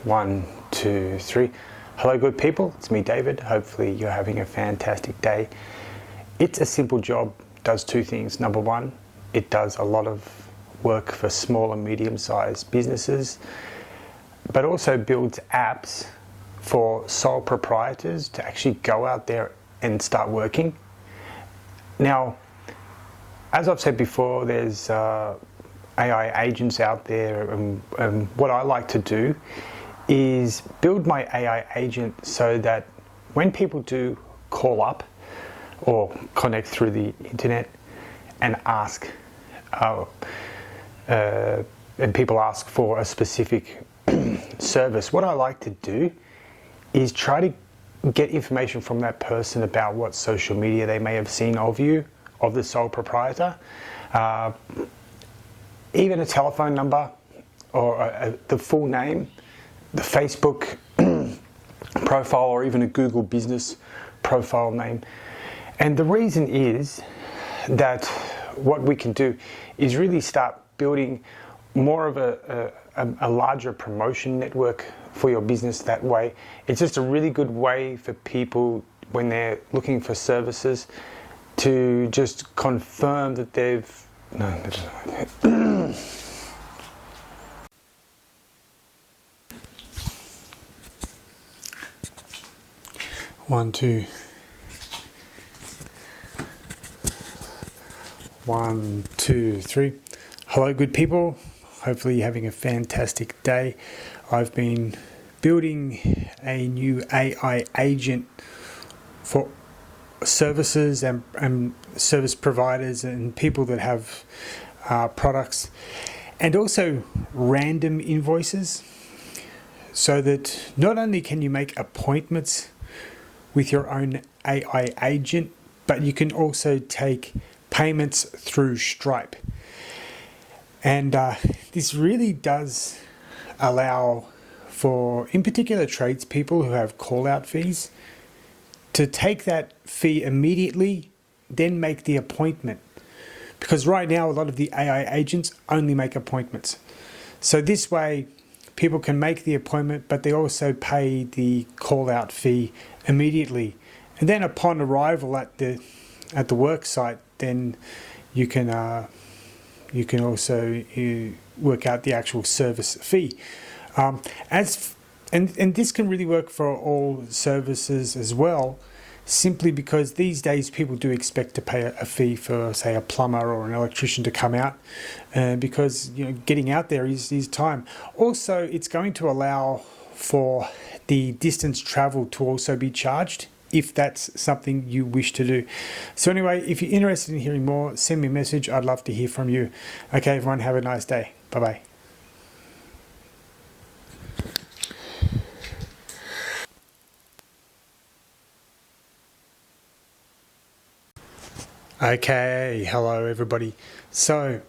1, 2, 3. Hello, good people. It's me, David. Hopefully you're having a fantastic day. It's a simple job, does two things. Number one, it does a lot of work for small and medium-sized businesses, but also builds apps for sole proprietors to actually go out there and start working. Now, as I've said before, there's AI agents out there, and what I like to do is build my AI agent so that when people do call up or connect through the internet and ask, and people ask for a specific service, what I like to do is try to get information from that person about what social media they may have seen of you, of the sole proprietor, even a telephone number or the full name, the Facebook profile, or even a Google business profile name. And the reason is that what we can do is really start building more of a larger promotion network for your business that way. It's just a really good way for people when they're looking for services to just confirm that they've... No, that's not. 1, 2. 1, 2, 3. Hello, good people. Hopefully you're having a fantastic day. I've been building a new AI agent for services and service providers and people that have products, and also random invoices, so that not only can you make appointments with your own AI agent, but you can also take payments through Stripe. And this really does allow for, in particular, tradespeople who have call-out fees, to take that fee immediately, then make the appointment. Because right now, a lot of the AI agents only make appointments. So this way, people can make the appointment, but they also pay the call-out fee immediately. And then upon arrival at the work site, then you can also work out the actual service fee. And this can really work for all services as well, simply because these days people do expect to pay a fee for, say, a plumber or an electrician to come out, because getting out there is time. Also, it's going to allow for the distance traveled to also be charged, if that's something you wish to do. So anyway, if you're interested in hearing more, send me a message. I'd love to hear from you. Okay, everyone, have a nice day. Bye-bye. Okay, hello everybody. So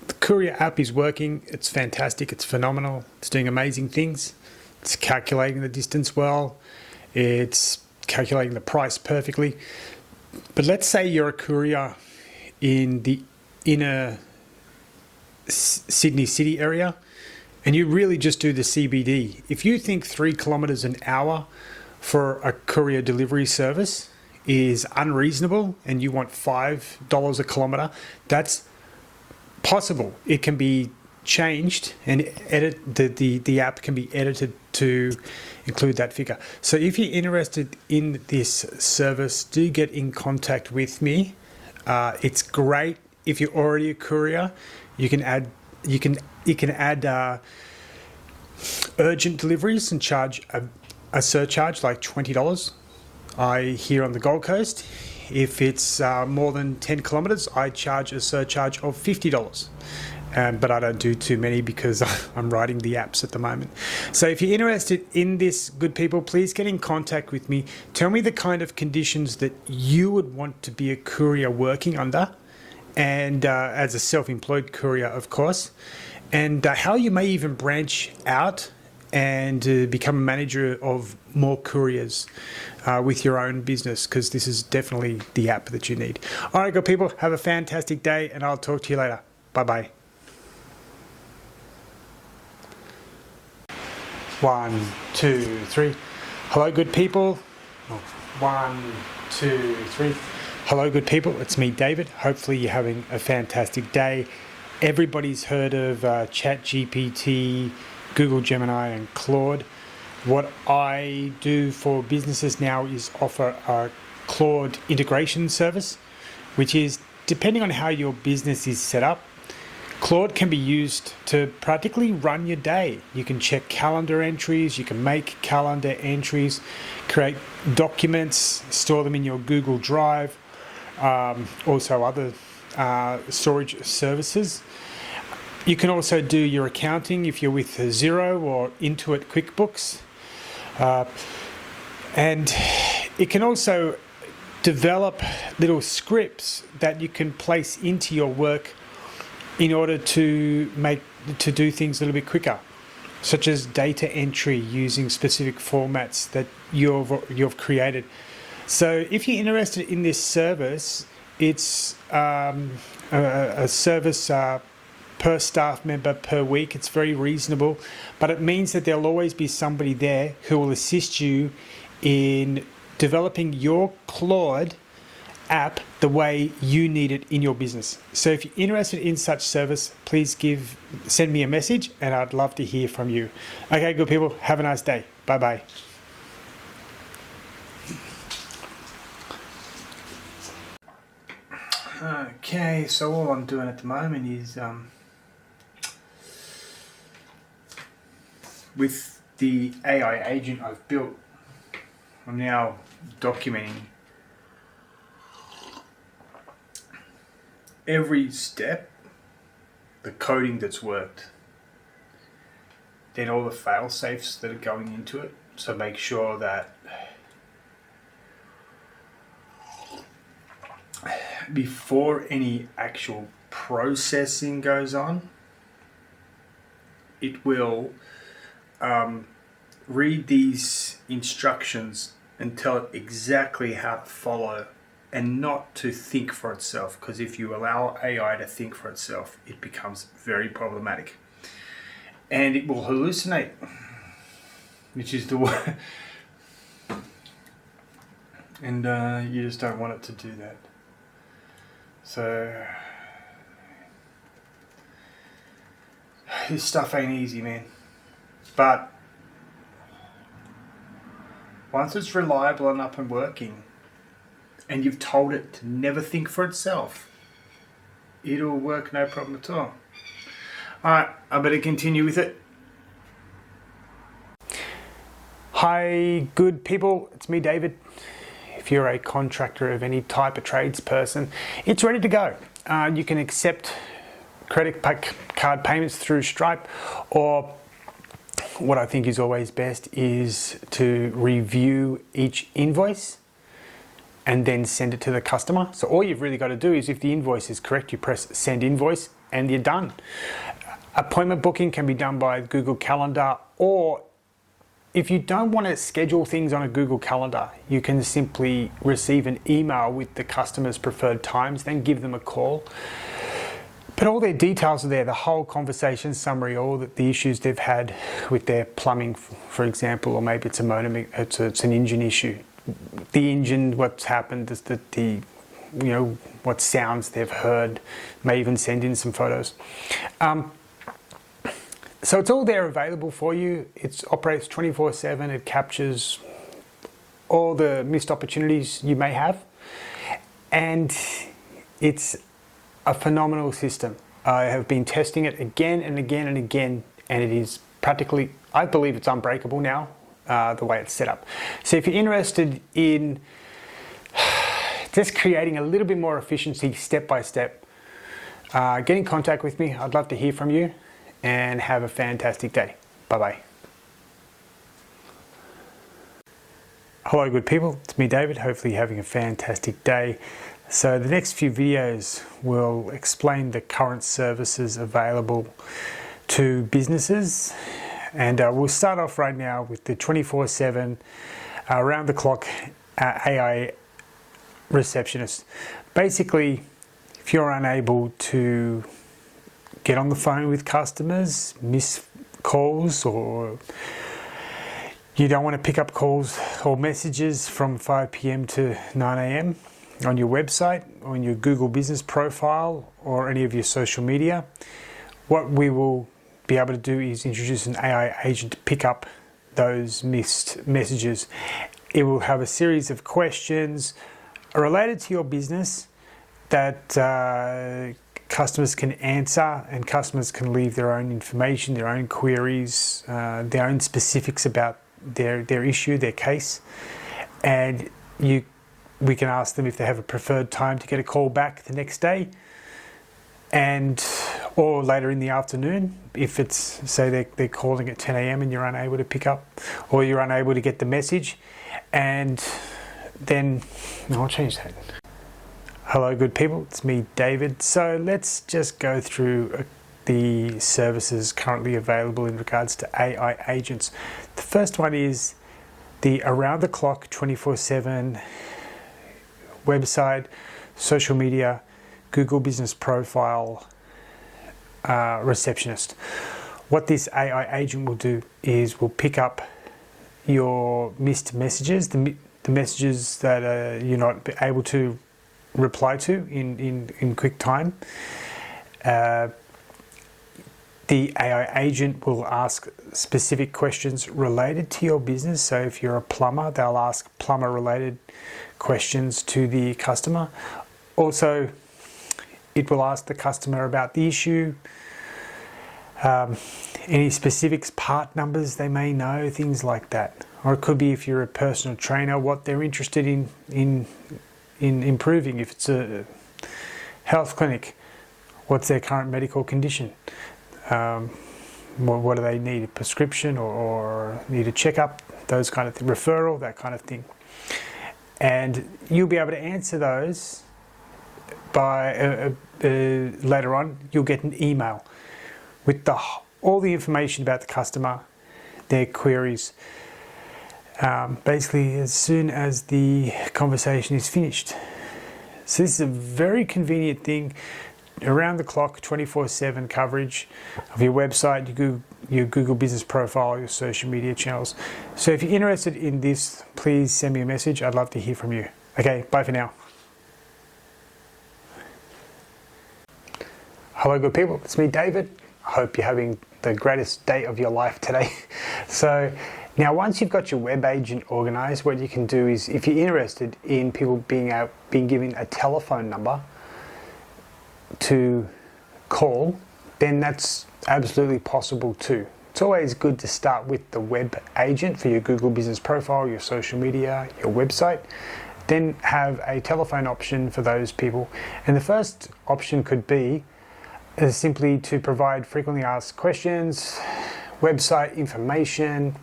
the Courier app is working. It's fantastic. It's phenomenal. It's doing amazing things. It's calculating the distance well. It's calculating the price perfectly. But let's say you're a courier in the inner Sydney city area and you really just do the CBD. If you think 3 kilometers an hour for a courier delivery service is unreasonable and you want $5 a kilometer, that's possible. It can be changed and the app can be edited to include that figure. So if you're interested in this service, do get in contact with me. It's great if you're already a courier. You can add urgent deliveries and charge a surcharge like $20. Here on the Gold Coast, if it's more than 10 kilometers, I charge a surcharge of $50. But I don't do too many because I'm writing the apps at the moment. So if you're interested in this, good people, please get in contact with me. Tell me the kind of conditions that you would want to be a courier working under, and as a self-employed courier, of course, and how you may even branch out and become a manager of more couriers with your own business, because this is definitely the app that you need. All right, good people, have a fantastic day, and I'll talk to you later. Bye-bye. 1, 2, 3. Hello, good people. 1, 2, 3. Hello, good people. It's me, David. Hopefully you're having a fantastic day. Everybody's heard of ChatGPT, Google Gemini, and Claude. What I do for businesses now is offer a Claude integration service, which is, depending on how your business is set up, Claude can be used to practically run your day. You can check calendar entries, you can make calendar entries, create documents, store them in your Google Drive, also other storage services. You can also do your accounting if you're with Xero or Intuit QuickBooks. And it can also develop little scripts that you can place into your work in order to do things a little bit quicker, such as data entry using specific formats that you've created. So if you're interested in this service, it's a service per staff member per week. It's very reasonable, but it means that there'll always be somebody there who will assist you in developing your Claude app the way you need it in your business. So if you're interested in such service, please send me a message and I'd love to hear from you. Okay, good people, have a nice day. Bye-bye. Okay, so all I'm doing at the moment is with the AI agent I've built, I'm now documenting every step, the coding that's worked, then all the fail safes that are going into it. So make sure that before any actual processing goes on, it will read these instructions and tell it exactly how to follow and not to think for itself, because if you allow AI to think for itself, it becomes very problematic. And it will hallucinate, which is the word. And you just don't want it to do that. So this stuff ain't easy, man. But once it's reliable and up and working, and you've told it to never think for itself, it'll work no problem at all. Alright, I better continue with it. Hi, good people. It's me, David. If you're a contractor of any type, a tradesperson, it's ready to go. You can accept credit card payments through Stripe, or what I think is always best is to review each invoice and then send it to the customer. So all you've really got to do is, if the invoice is correct, you press send invoice and you're done. Appointment booking can be done by Google Calendar, or if you don't want to schedule things on a Google Calendar, you can simply receive an email with the customer's preferred times, then give them a call. But all their details are there, the whole conversation summary, all the issues they've had with their plumbing, for example, or maybe it's a motor, it's an engine issue. The engine, what's happened is that what sounds they've heard, may even send in some photos. So it's all there available for you. It operates 24/7. It captures all the missed opportunities you may have. And it's a phenomenal system. I have been testing it again and again and again, and it is practically, I believe it's unbreakable now, the way it's set up. So if you're interested in just creating a little bit more efficiency step by step, get in contact with me. I'd love to hear from you, and have a fantastic day. Bye-bye. Hello, good people. It's me, David. Hopefully you're having a fantastic day. So the next few videos will explain the current services available to businesses. And we'll start off right now with the 24/7, around-the-clock AI receptionist. Basically, if you're unable to get on the phone with customers, miss calls, or You don't want to pick up calls or messages from 5 p.m. to 9 a.m. on your website, on your Google business profile, or any of your social media. What we will be able to do is introduce an AI agent to pick up those missed messages. It will have a series of questions related to your business that customers can answer, and customers can leave their own information, their own queries, their own specifics about their issue, their case, and we can ask them if they have a preferred time to get a call back the next day, or later in the afternoon if it's, say they're calling at 10 a.m. and you're unable to pick up, or you're unable to get the message. And then I'll change that. Hello good people, it's me David. So let's just go through the services currently available in regards to AI agents. The first one is the around the clock 24/7 website, social media, Google business profile receptionist. What this AI agent will do is will pick up your missed messages, the messages that you're not able to reply to in quick time. The AI agent will ask specific questions related to your business. So if you're a plumber, they'll ask plumber related questions to the customer. Also, it will ask the customer about the issue, any specifics, part numbers they may know, things like that. Or it could be, if you're a personal trainer, what they're interested in improving. If it's a health clinic, what's their current medical condition? What do they need, a prescription or need a checkup, those kind of things, referral, that kind of thing. And you'll be able to answer those by later on. You'll get an email with all the information about the customer, their queries, basically as soon as the conversation is finished. So this is a very convenient thing, around the clock, 24/7 coverage of your website, your Google business profile, your social media channels. So if you're interested in this, please send me a message. I'd love to hear from you. Okay, bye for now. Hello good people, it's me David. I hope you're having the greatest day of your life today. So now, once you've got your web agent organized, what you can do is, if you're interested in people being given a telephone number to call, then that's absolutely possible too. It's always good to start with the web agent for your Google business profile, your social media, your website, then have a telephone option for those people. And the first option could be simply to provide frequently asked questions, website information.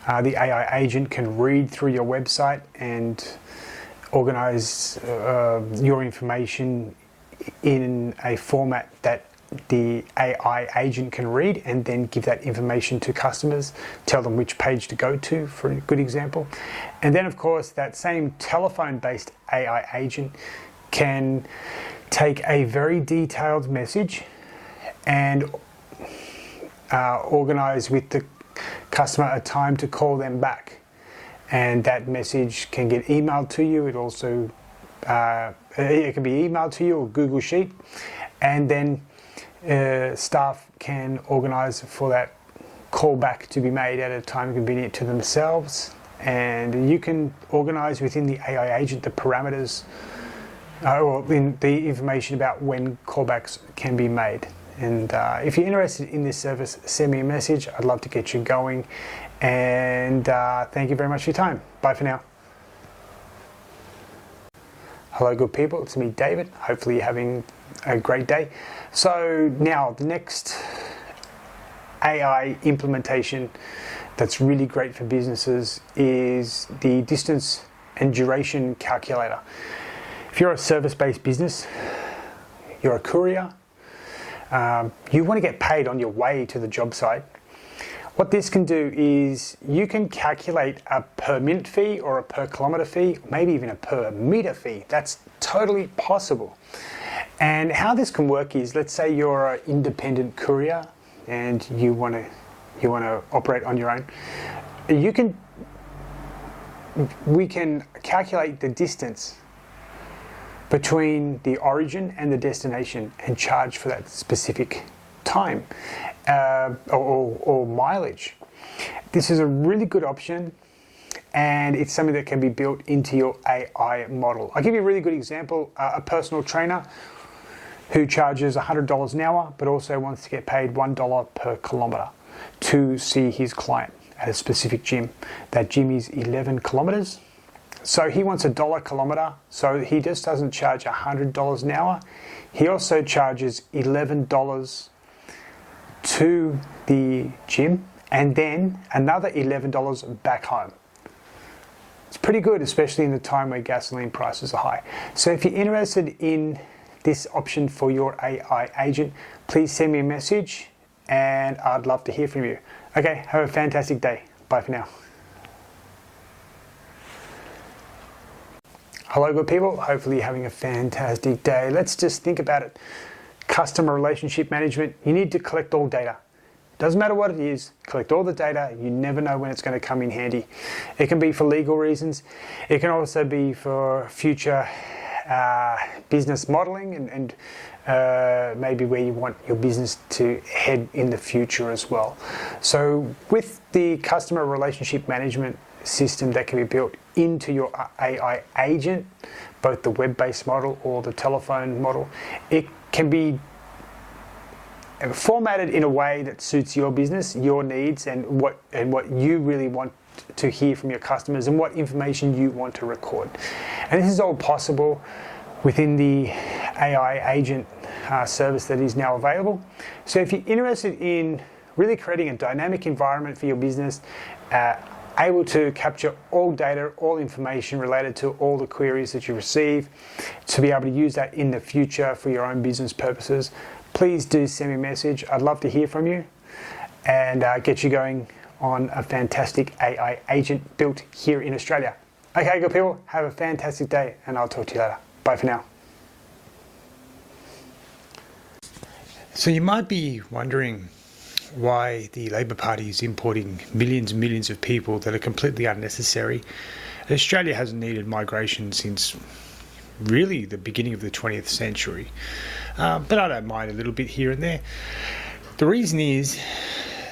The AI agent can read through your website and organize your information in a format that the AI agent can read, and then give that information to customers, tell them which page to go to, for a good example. And then of course that same telephone-based AI agent can take a very detailed message and organize with the customer a time to call them back, and that message can get emailed to you. It also it can be emailed to you, or Google Sheet, and then staff can organize for that call back to be made at a time convenient to themselves. And you can organize within the AI agent the parameters or in the information about when callbacks can be made. And if you're interested in this service, send me a message. I'd love to get you going. And thank you very much for your time. Bye for now. Hello good people, it's me David. Hopefully you're having a great day. So now the next AI implementation that's really great for businesses is the distance and duration calculator. If you're a service-based business, you're a courier, you want to get paid on your way to the job site. What this can do is you can calculate a per minute fee or a per kilometer fee, maybe even a per meter fee. That's totally possible. And how this can work is, let's say you're an independent courier and you want to operate on your own. we can calculate the distance between the origin and the destination and charge for that specific time or mileage. This is a really good option, and it's something that can be built into your AI model. I'll give you a really good example. A personal trainer who charges $100 an hour but also wants to get paid $1 per kilometre to see his client at a specific gym. That gym is 11 kilometres. So he wants $1 a kilometre, so he just doesn't charge $100 an hour. He also charges $11 to the gym and then another $11 back home. It's pretty good, especially in the time where gasoline prices are high. So if you're interested in this option for your AI agent, please send me a message and I'd love to hear from you. Okay, have a fantastic day. Bye for now. Hello, good people. Hopefully you're having a fantastic day. Let's just think about it. Customer relationship management. You need to collect all data. Doesn't matter what it is, collect all the data. You never know when it's going to come in handy. It can be for legal reasons. It can also be for future business modeling and maybe where you want your business to head in the future as well. So with the customer relationship management system that can be built into your AI agent, both the web-based model or the telephone model, it can be formatted in a way that suits your business, your needs, and what you really want to hear from your customers and what information you want to record. And this is all possible within the AI agent service that is now available. So if you're interested in really creating a dynamic environment for your business, able to capture all data, all information related to all the queries that you receive, to be able to use that in the future for your own business purposes, please do send me a message. I'd love to hear from you and get you going on a fantastic AI agent built here in Australia. Okay, good people, have a fantastic day and I'll talk to you later. Bye for now. So you might be wondering why the Labor Party is importing millions and millions of people that are completely unnecessary. Australia hasn't needed migration since really the beginning of the 20th century. But I don't mind a little bit here and there. The reason is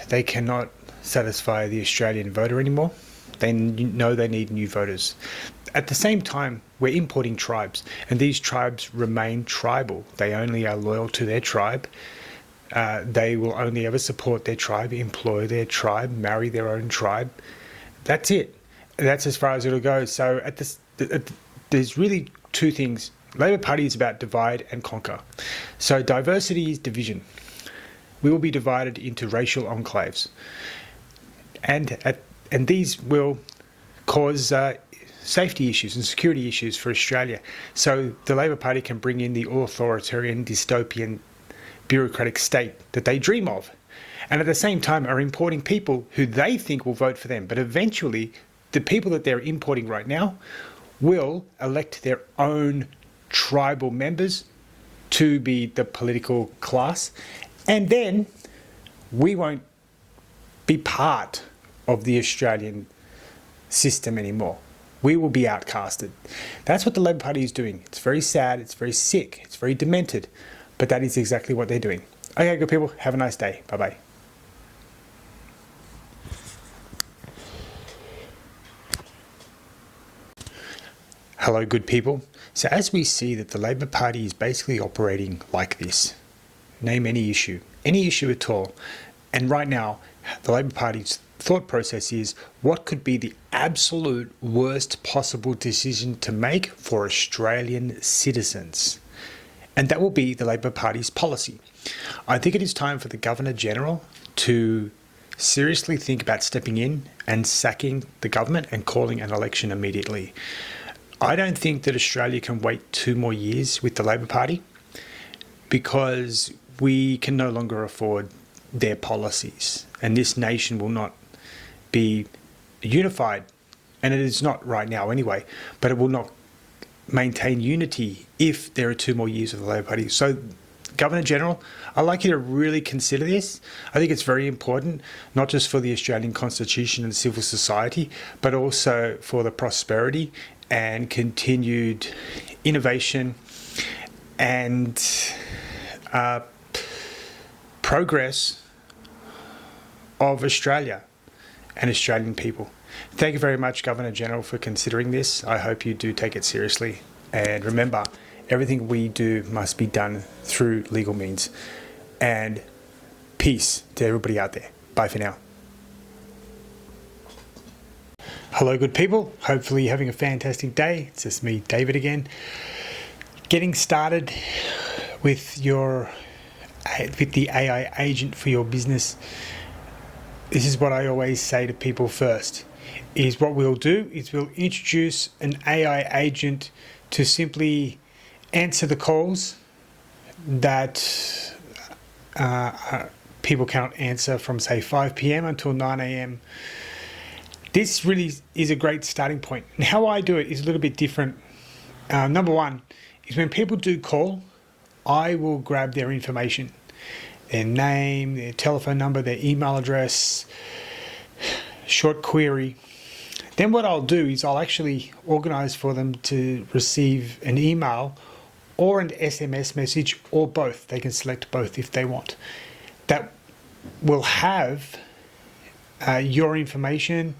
they cannot satisfy the Australian voter anymore. They know they need new voters. At the same time, we're importing tribes, and these tribes remain tribal. They only are loyal to their tribe. They will only ever support their tribe, employ their tribe, marry their own tribe. That's it. That's as far as it'll go. So there's really two things. Labor Party is about divide and conquer. So diversity is division. We will be divided into racial enclaves. And these will cause safety issues and security issues for Australia. So the Labor Party can bring in the authoritarian, dystopian, bureaucratic state that they dream of. And at the same time are importing people who they think will vote for them. But eventually, the people that they're importing right now will elect their own tribal members to be the political class. And then we won't be part of the Australian system anymore. We will be outcasted. That's what the Labor Party is doing. It's very sad, it's very sick, it's very demented, but that is exactly what they're doing. Okay, good people, have a nice day. Bye-bye. Hello, good people. So as we see that the Labor Party is basically operating like this, name any issue at all. And right now, the Labor Party's thought process is, what could be the absolute worst possible decision to make for Australian citizens? And that will be the Labor Party's policy. I think it is time for the Governor-General to seriously think about stepping in and sacking the government and calling an election immediately. I don't think that Australia can wait 2 more years with the Labor Party, because we can no longer afford their policies, and this nation will not be unified, and it is not right now anyway, but it will not maintain unity if there are 2 more years of the Labor Party. So Governor General, I'd like you to really consider this. I think it's very important, not just for the Australian Constitution and civil society, but also for the prosperity and continued innovation and progress of Australia and Australian people. Thank you very much, Governor General, for considering this. I hope you do take it seriously. And remember, everything we do must be done through legal means. And peace to everybody out there. Bye for now. Hello, good people. Hopefully you're having a fantastic day. It's just me, David, again. Getting started with the AI agent for your business. This is what I always say to people first, is what we'll do is we'll introduce an AI agent to simply answer the calls that people cannot answer from, say, 5 p.m. until 9 a.m. This really is a great starting point. And how I do it is a little bit different. Number one is when people do call, I will grab their information, their name, their telephone number, their email address, short query. Then what I'll do is I'll actually organize for them to receive an email or an SMS message, or both. They can select both if they want. That will have your information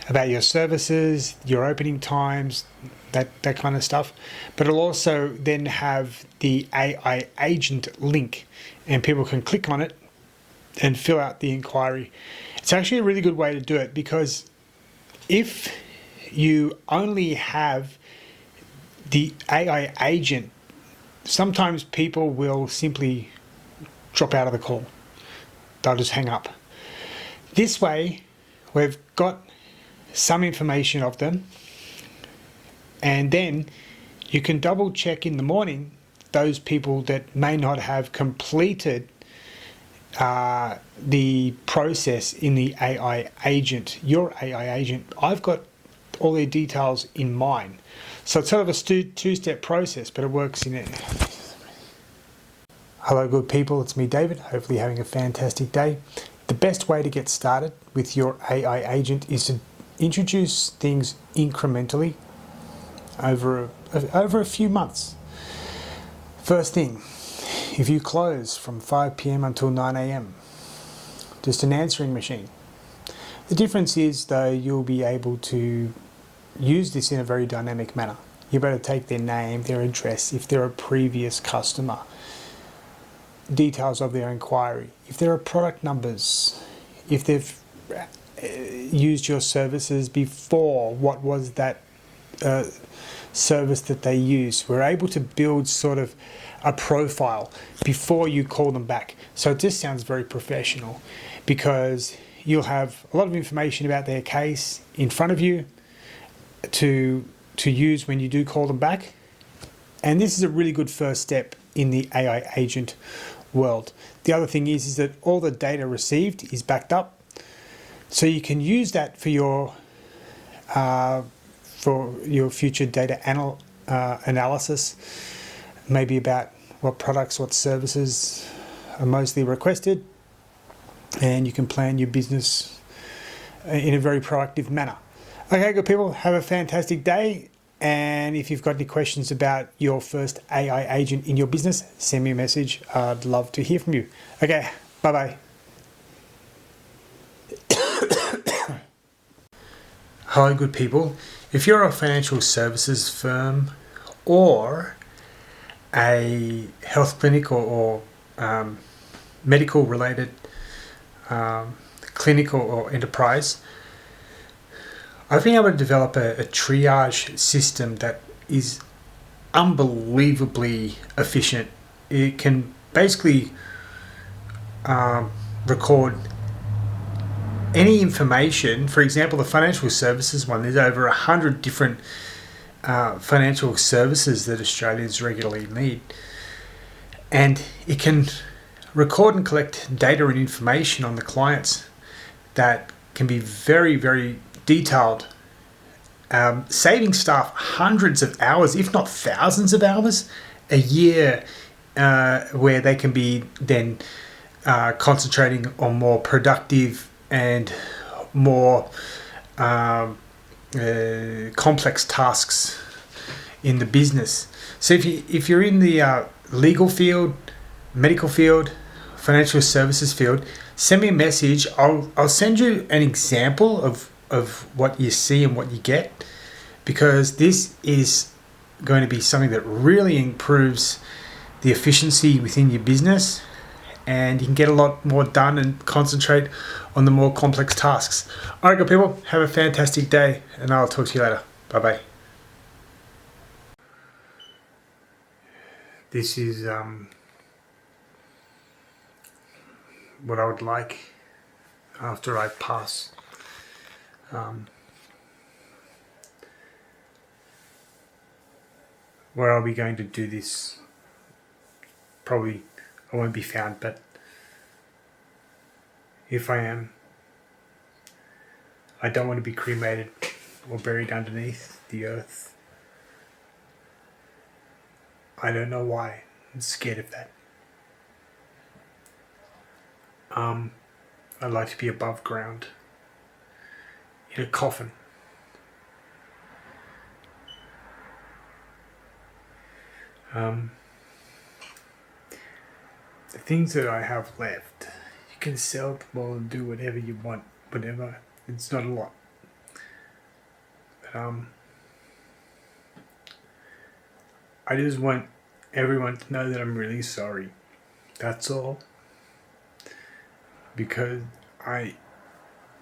about your services, your opening times, that kind of stuff. But it'll also then have the AI agent link, and people can click on it and fill out the inquiry. It's actually a really good way to do it, because if you only have the AI agent, sometimes people will simply drop out of the call. They'll just hang up. This way, we've got some information of them, and then you can double check in the morning those people that may not have completed the process in the AI agent, your AI agent. I've got all their details in mine. So it's sort of a two-step process, but it works in it. Hello, good people. It's me, David. Hopefully having a fantastic day. The best way to get started with your AI agent is to introduce things incrementally over a few months. First thing, if you close from 5 p.m. until 9 a.m., just an answering machine. The difference is, though, you'll be able to use this in a very dynamic manner. You better take their name, their address, if they're a previous customer, details of their inquiry, if there are product numbers, if they've used your services before, what was that service that they used. We're able to build sort of a profile before you call them back. So it just sounds very professional, because you'll have a lot of information about their case in front of you to use when you do call them back. And this is a really good first step in the AI agent world. The other thing is that all the data received is backed up, so you can use that for your future data analysis, maybe about what products, what services are mostly requested, and you can plan your business in a very proactive manner. Okay, good people, have a fantastic day. And if you've got any questions about your first AI agent in your business, send me a message. I'd love to hear from you. Okay, bye-bye. Hello, good people. If you're a financial services firm or a health clinic or medical related clinical or enterprise, I've been able to develop a triage system that is unbelievably efficient. It can basically record any information. For example, the financial services one, there's over 100 different financial services that Australians regularly need. And it can record and collect data and information on the clients that can be very, very detailed, saving staff hundreds of hours, if not thousands of hours a year where they can be then concentrating on more productive and more complex tasks in the business. So if you're in the legal field, medical field, financial services field, send me a message. I'll send you an example of what you see and what you get, because this is going to be something that really improves the efficiency within your business, and you can get a lot more done and concentrate on the more complex tasks. All right, good people, have a fantastic day, and I'll talk to you later. Bye-bye. This is what I would like after I pass. Where I'll be going to do this, probably I won't be found, but if I am, I don't want to be cremated or buried underneath the earth. I don't know why. I'm scared of that. I'd like to be above ground in a coffin. The things that I have left, you can sell them all and do whatever you want, whatever. It's not a lot. But I just want everyone to know that I'm really sorry. That's all. Because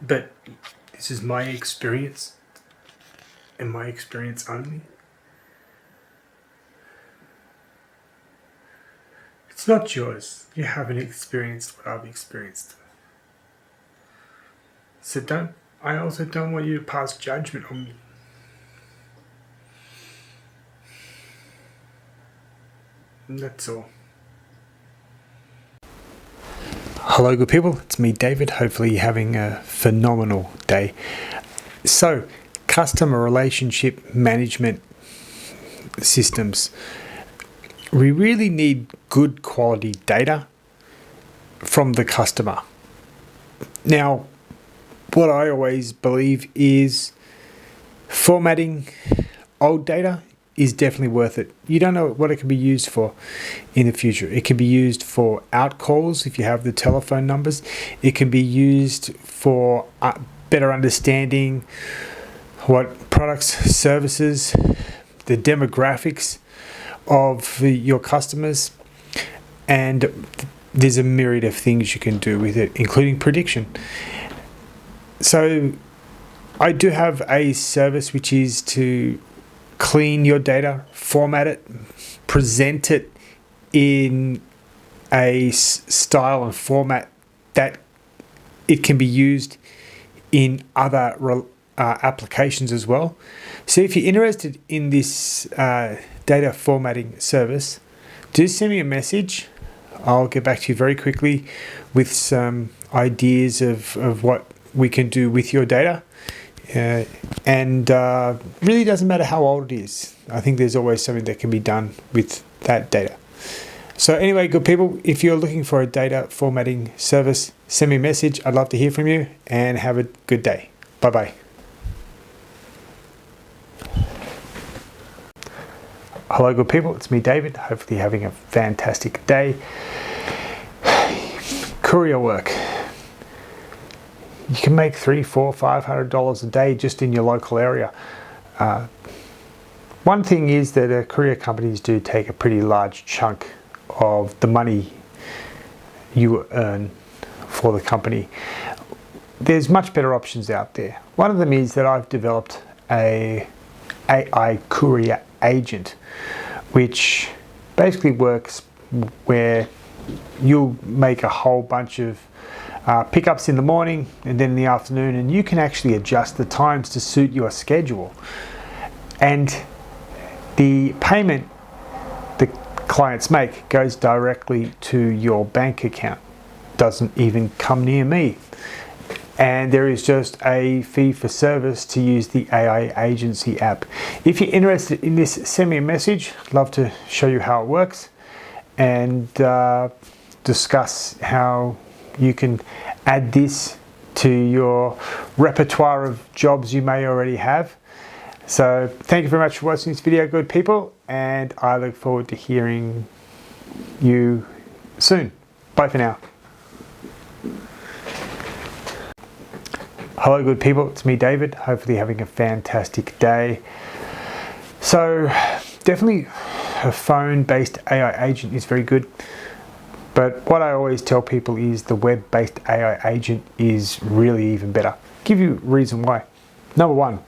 but this is my experience, and my experience only. It's not yours. You haven't experienced what I've experienced. So I also don't want you to pass judgment on me. And that's all. Hello, good people. It's me, David. Hopefully you're having a phenomenal day. So, customer relationship management systems. We really need good quality data from the customer. Now, what I always believe is formatting old data is definitely worth it. You don't know what it can be used for in the future. It can be used for out calls if you have the telephone numbers. It can be used for better understanding what products, services, the demographics of your customers, and there's a myriad of things you can do with it, including prediction. So I do have a service which is to clean your data, format it, present it in a style and format that it can be used in other applications as well. So if you're interested in this data formatting service, do send me a message. I'll get back to you very quickly with some ideas of what we can do with your data. And really doesn't matter how old it is. I think there's always something that can be done with that data. So anyway, good people, if you're looking for a data formatting service, send me a message. I'd love to hear from you, and have a good day. Bye-bye. Hello, good people. It's me, David. Hopefully you're having a fantastic day. Courier work. You can make $300, $400, $500 a day just in your local area. One thing is that courier companies do take a pretty large chunk of the money you earn for the company. There's much better options out there. One of them is that I've developed a AI courier agent, which basically works where you'll make a whole bunch of pickups in the morning and then in the afternoon, and you can actually adjust the times to suit your schedule. And the payment the clients make goes directly to your bank account. Doesn't even come near me. And there is just a fee for service to use the AI Agency app. If you're interested in this, send me a message. I'd love to show you how it works. and discuss how you can add this to your repertoire of jobs you may already have. So thank you very much for watching this video, good people, and I look forward to hearing you soon. Bye for now. Hello good people, it's me David, hopefully having a fantastic day. So definitely a phone-based AI agent is very good, but what I always tell people is the web-based AI agent is really even better. I'll give you a reason why. Number one,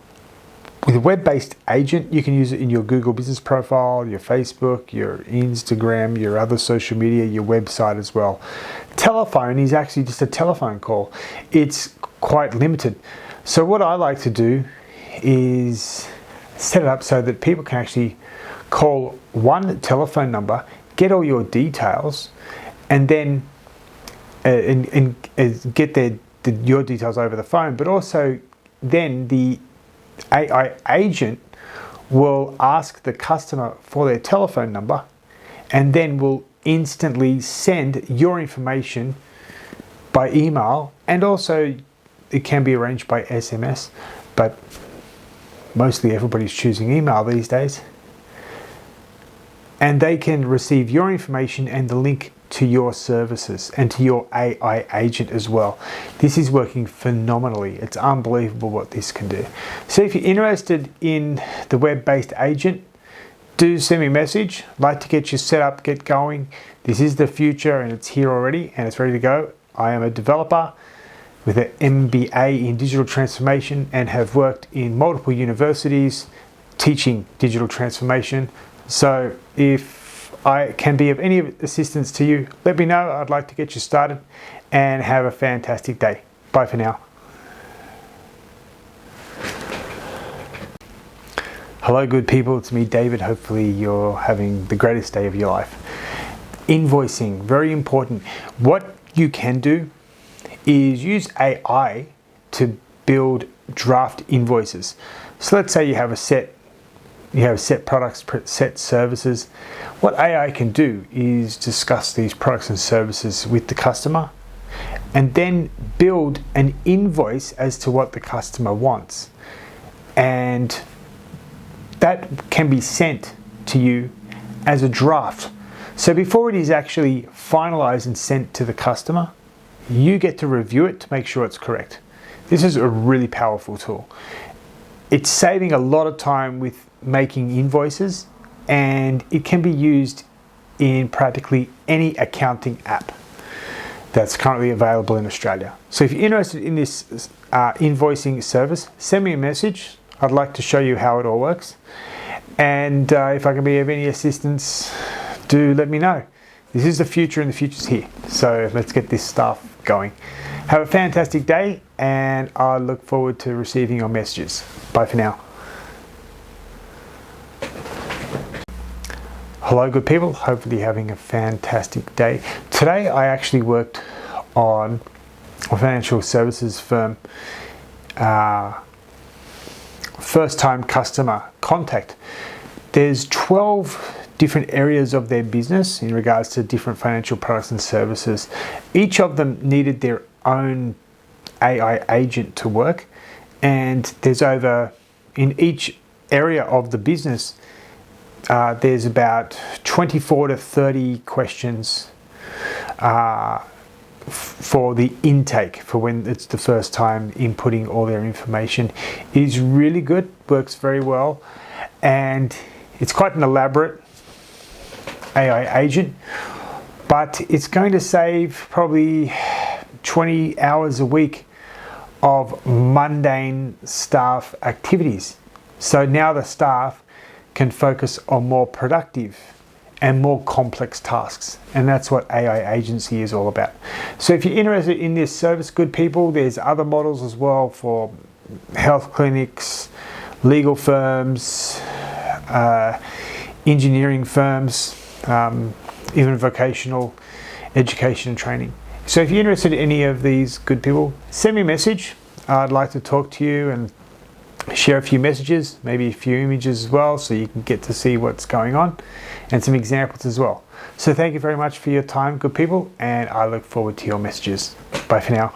with a web-based agent, you can use it in your Google business profile, your Facebook, your Instagram, your other social media, your website as well. Telephone is actually just a telephone call. It's quite limited. So what I like to do is set it up so that people can actually call one telephone number, get all your details, and then get your details over the phone, but also then the AI agent will ask the customer for their telephone number and then will instantly send your information by email, and also it can be arranged by SMS, but mostly everybody's choosing email these days. And they can receive your information and the link to your services and to your AI agent as well. This is working phenomenally. It's unbelievable what this can do. So if you're interested in the web-based agent, do send me a message. I'd like to get you set up, get going. This is the future and it's here already and it's ready to go. I am a developer with an MBA in digital transformation and have worked in multiple universities teaching digital transformation. So if I can be of any assistance to you, let me know. I'd like to get you started and have a fantastic day. Bye for now. Hello good people, it's me David. Hopefully you're having the greatest day of your life. Invoicing, very important. What you can do is use AI to build draft invoices. So let's say you have set products, set services. What AI can do is discuss these products and services with the customer and then build an invoice as to what the customer wants. And that can be sent to you as a draft. So before it is actually finalized and sent to the customer, you get to review it to make sure it's correct. This is a really powerful tool. It's saving a lot of time with making invoices, and it can be used in practically any accounting app that's currently available in Australia. So if you're interested in this invoicing service, send me a message. I'd like to show you how it all works. And if I can be of any assistance, do let me know. This is the future and the future's here. So let's get this stuff going. Have a fantastic day and I look forward to receiving your messages. Bye for now. Hello good people, hopefully having a fantastic day. Today I actually worked on a financial services firm first time customer contact. There's 12 different areas of their business in regards to different financial products and services. Each of them needed their own AI agent to work, and there's over, in each area of the business, there's about 24 to 30 questions for the intake, for when it's the first time inputting all their information. It is really good, works very well, and it's quite an elaborate AI agent, but it's going to save probably 20 hours a week of mundane staff activities. So now the staff can focus on more productive and more complex tasks, and that's what AI agency is all about. So if you're interested in this service, good people, there's other models as well for health clinics, legal firms, engineering firms, even vocational education and training. So if you're interested in any of these good people, send me a message. I'd like to talk to you and share a few messages, maybe a few images as well, so you can get to see what's going on and some examples as well. So thank you very much for your time, good people, and I look forward to your messages. Bye for now.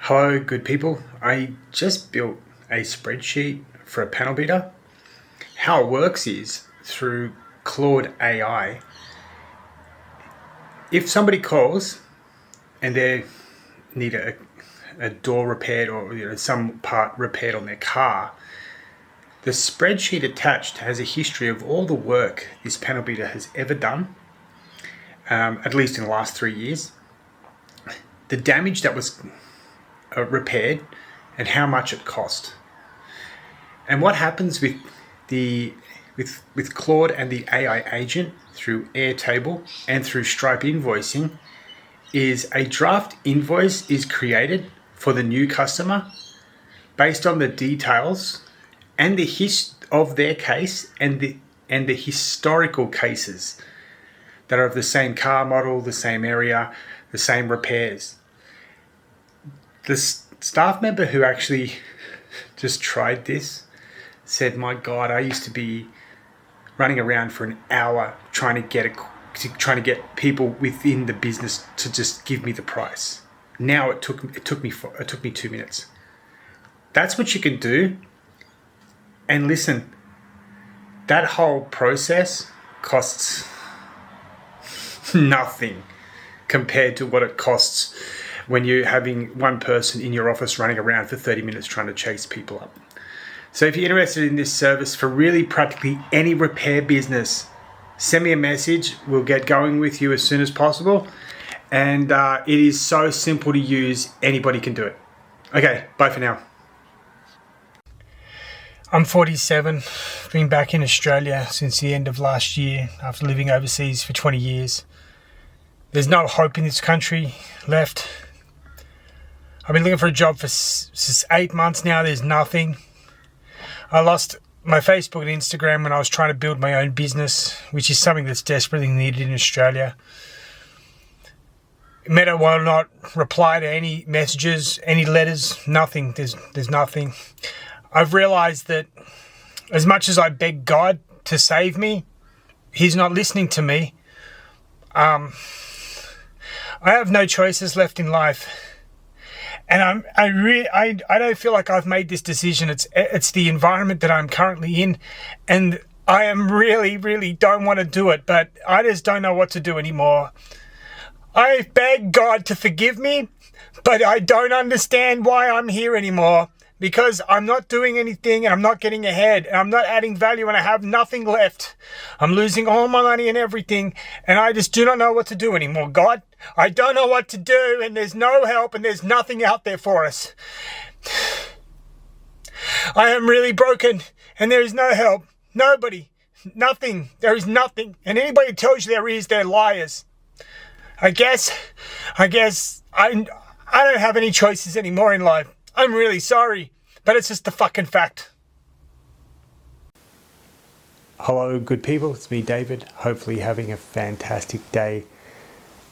Hello, good people. I just built a spreadsheet for a panel beater. How it works is through Claude AI. If somebody calls and they need a door repaired or some part repaired on their car, the spreadsheet attached has a history of all the work this panel beater has ever done, at least in the last 3 years, the damage that was repaired, and how much it cost. And what happens with Claude and the AI agent through Airtable and through Stripe invoicing is a draft invoice is created for the new customer based on the details and the of their case and the historical cases that are of the same car model, the same area, the same repairs. The staff member who actually just tried this said, "My God, I used to be running around for an hour trying to get people within the business to just give me the price. Now it took me 2 minutes." That's what you can do. And listen, that whole process costs nothing compared to what it costs when you're having one person in your office running around for 30 minutes trying to chase people up. So if you're interested in this service for really practically any repair business, send me a message. We'll get going with you as soon as possible. And it is so simple to use. Anybody can do it. Okay, bye for now. I'm 47, been back in Australia since the end of last year after living overseas for 20 years. There's no hope in this country left. I've been looking for a job for 8 months now. There's nothing. I lost my Facebook and Instagram when I was trying to build my own business, which is something that's desperately needed in Australia. Meta will not reply to any messages, any letters, nothing. There's nothing. I've realized that as much as I beg God to save me, He's not listening to me. I have no choices left in life. And I don't feel like I've made this decision. It's the environment that I'm currently in, and I am really don't want to do it, but I just don't know what to do anymore. I beg God to forgive me, but I don't understand why I'm here anymore, because I'm not doing anything and I'm not getting ahead and I'm not adding value and I have nothing left. I'm losing all my money and everything, and I just do not know what to do anymore. God, I don't know what to do, and there's no help and there's nothing out there for us. I am really broken and there is no help. Nobody. Nothing. There is nothing. And anybody who tells you there is, they're liars. I guess I don't have any choices anymore in life. I'm really sorry, but it's just a fucking fact. Hello, good people. It's me, David. Hopefully having a fantastic day.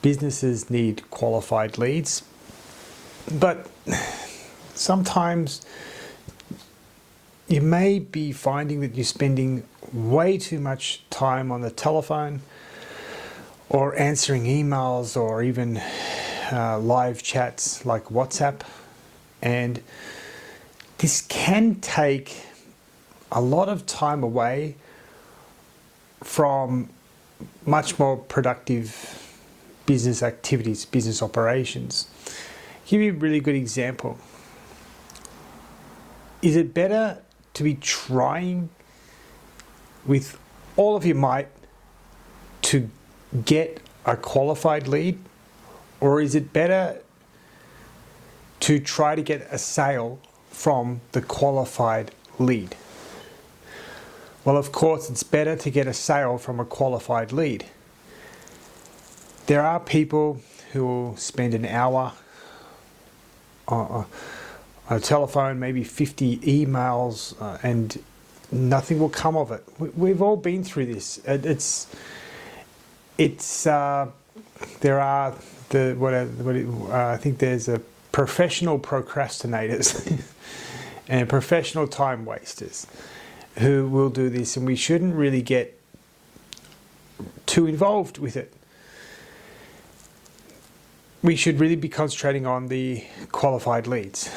Businesses need qualified leads, but sometimes you may be finding that you're spending way too much time on the telephone or answering emails or even live chats like WhatsApp. And this can take a lot of time away from much more productive business activities, business operations. I'll give you a really good example. Is it better to be trying with all of your might to get a qualified lead, or is it better to try to get a sale from the qualified lead? Well, of course, it's better to get a sale from a qualified lead. There are people who will spend an hour on a telephone, maybe 50 emails, and nothing will come of it. We've all been through this. There are I think there's a professional procrastinators and professional time wasters. who will do this, and we shouldn't really get too involved with it. We should really be concentrating on the qualified leads.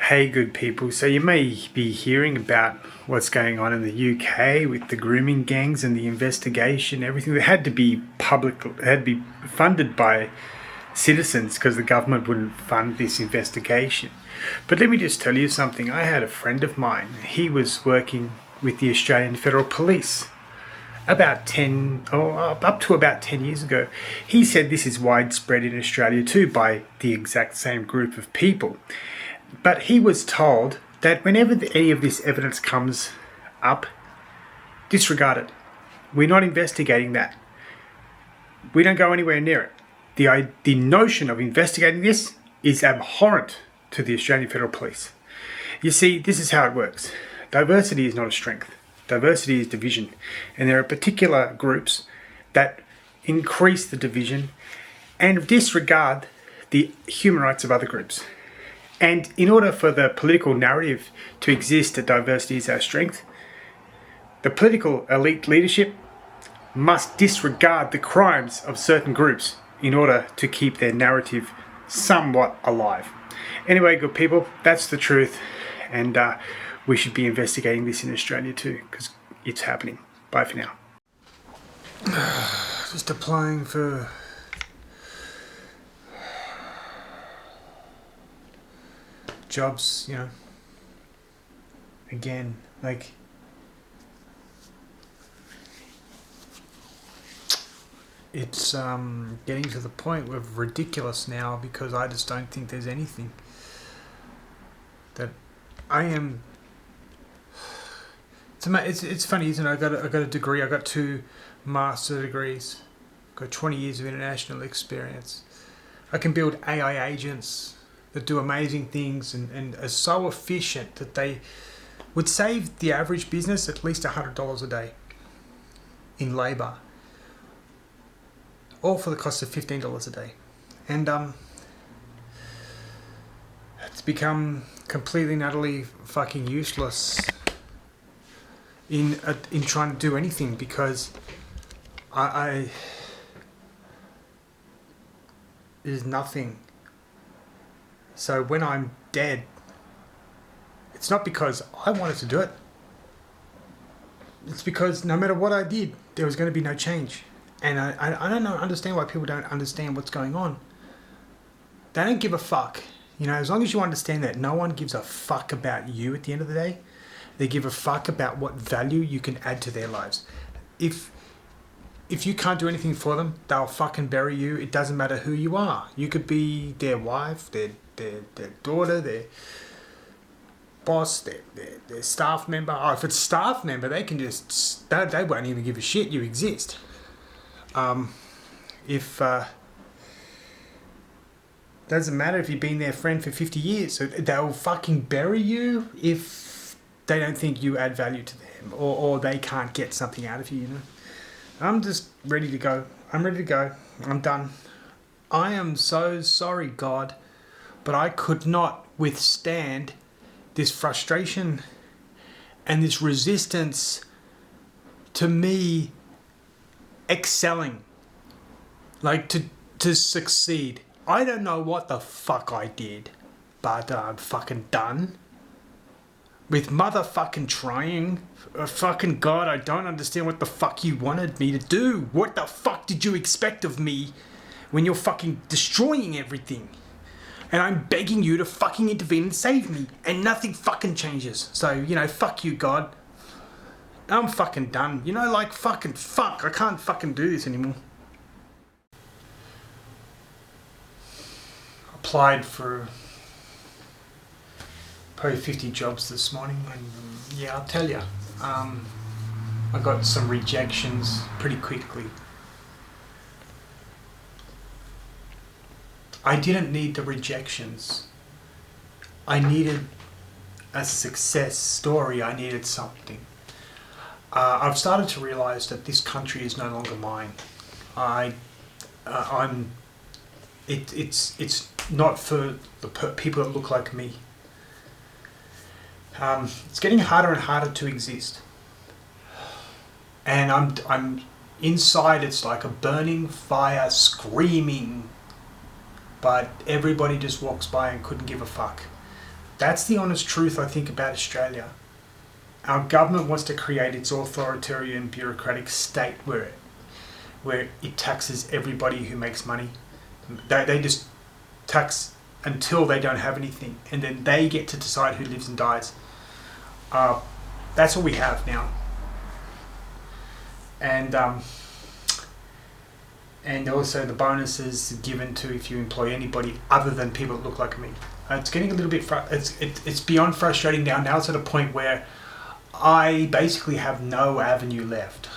Hey, good people. So you may be hearing about what's going on in the UK with the grooming gangs and the investigation, everything that had to be public, had to be funded by citizens because the government wouldn't fund this investigation. But let me just tell you something. I had a friend of mine. He was working with the Australian Federal Police up to about 10 years ago. He said this is widespread in Australia too by the exact same group of people. But he was told that whenever any of this evidence comes up, disregard it. We're not investigating that. We don't go anywhere near it. The notion of investigating this is abhorrent to the Australian Federal Police. You see, this is how it works. Diversity is not a strength. Diversity is division. And there are particular groups that increase the division and disregard the human rights of other groups. And in order for the political narrative to exist that diversity is our strength, the political elite leadership must disregard the crimes of certain groups in order to keep their narrative somewhat alive. Anyway, good people, that's the truth, and we should be investigating this in Australia too, because it's happening. Bye for now. Just applying for jobs, again, like, it's getting to the point of ridiculous now, because I just don't think there's anything that I am. It's funny, isn't it? I got a degree. I got 2 master degrees. Got 20 years of international experience. I can build AI agents that do amazing things and are so efficient that they would save the average business at least $100 a day in labour, all for the cost of $15 a day. And it's become completely and utterly fucking useless in trying to do anything, because I there's nothing. So when I'm dead, it's not because I wanted to do it. It's because no matter what I did, there was going to be no change. And I don't understand why people don't understand what's going on. They don't give a fuck. As long as you understand that no one gives a fuck about you at the end of the day, they give a fuck about what value you can add to their lives. If you can't do anything for them, they'll fucking bury you. It doesn't matter who you are. You could be their wife, their daughter, their boss, their staff member. Or if it's staff member, they can just, they won't even give a shit you exist. Doesn't matter if you've been their friend for 50 years. So they'll fucking bury you if they don't think you add value to them, or they can't get something out of you, I'm just ready to go. I'm ready to go. I'm done. I am so sorry, God, but I could not withstand this frustration and this resistance to me excelling, like to succeed. I don't know what the fuck I did, but I'm fucking done with motherfucking trying. Fucking God, I don't understand what the fuck you wanted me to do. What the fuck did you expect of me when you're fucking destroying everything? And I'm begging you to fucking intervene and save me, and nothing fucking changes. So, fuck you, God. I'm fucking done. Fucking fuck. I can't fucking do this anymore. Applied for probably 50 jobs this morning, and yeah, I'll tell you, I got some rejections pretty quickly. I didn't need the rejections. I needed a success story. I needed something. I've started to realise that this country is no longer mine. It's not for the people that look like me. It's getting harder and harder to exist. And I'm inside, it's like a burning fire screaming, but everybody just walks by and couldn't give a fuck. That's the honest truth, I think, about Australia. Our government wants to create its authoritarian bureaucratic state where it taxes everybody who makes money. They just tax until they don't have anything, and then they get to decide who lives and dies. That's what we have now. And also the bonuses given to if you employ anybody other than people that look like me. It's getting a little bit it's beyond frustrating now. Now it's at a point where I basically have no avenue left,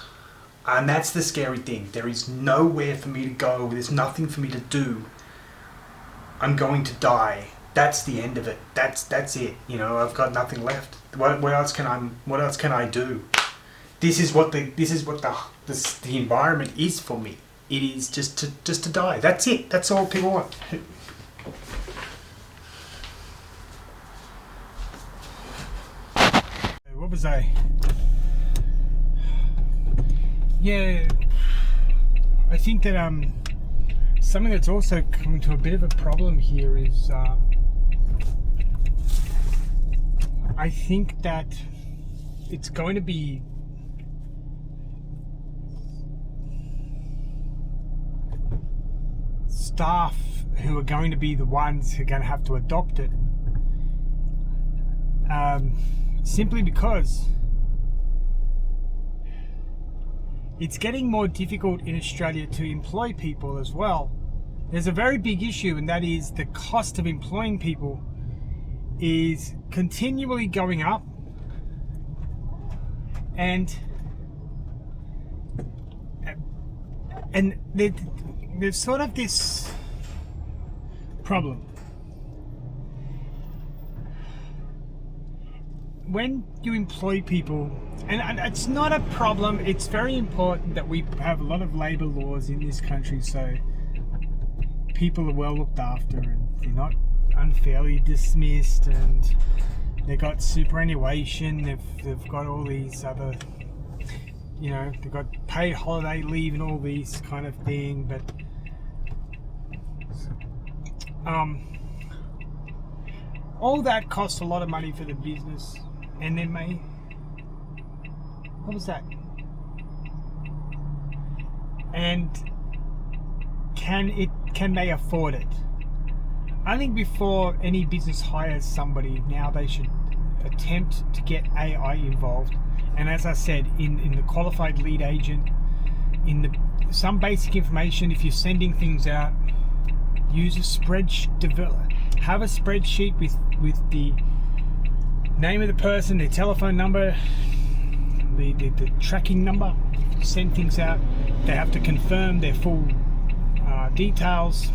and that's the scary thing. There is nowhere for me to go. There's nothing for me to do. I'm going to die. That's the end of it. That's it. You know, I've got nothing left. What else can I do? This is what the environment is for me. It is just to die. That's it. That's all people want. What was I? Yeah, I think that something that's also coming to a bit of a problem here is I think that it's going to be staff who are going to be the ones who are going to have to adopt it, simply because it's getting more difficult in Australia to employ people as well. There's a very big issue, and that is the cost of employing people is continually going up, and there's sort of this problem. When you employ people, and it's not a problem, it's very important that we have a lot of labour laws in this country so people are well looked after and they're not unfairly dismissed, and they've got superannuation, they've got all these other, you know, they've got paid holiday leave and all these kind of thing, but all that costs a lot of money for the business. And then what was that? And can they afford it? I think before any business hires somebody, now they should attempt to get AI involved. And as I said, in the qualified lead agent, some basic information, if you're sending things out, use a spreadsheet, have a spreadsheet with the name of the person, their telephone number, the tracking number. If you send things out, they have to confirm their full details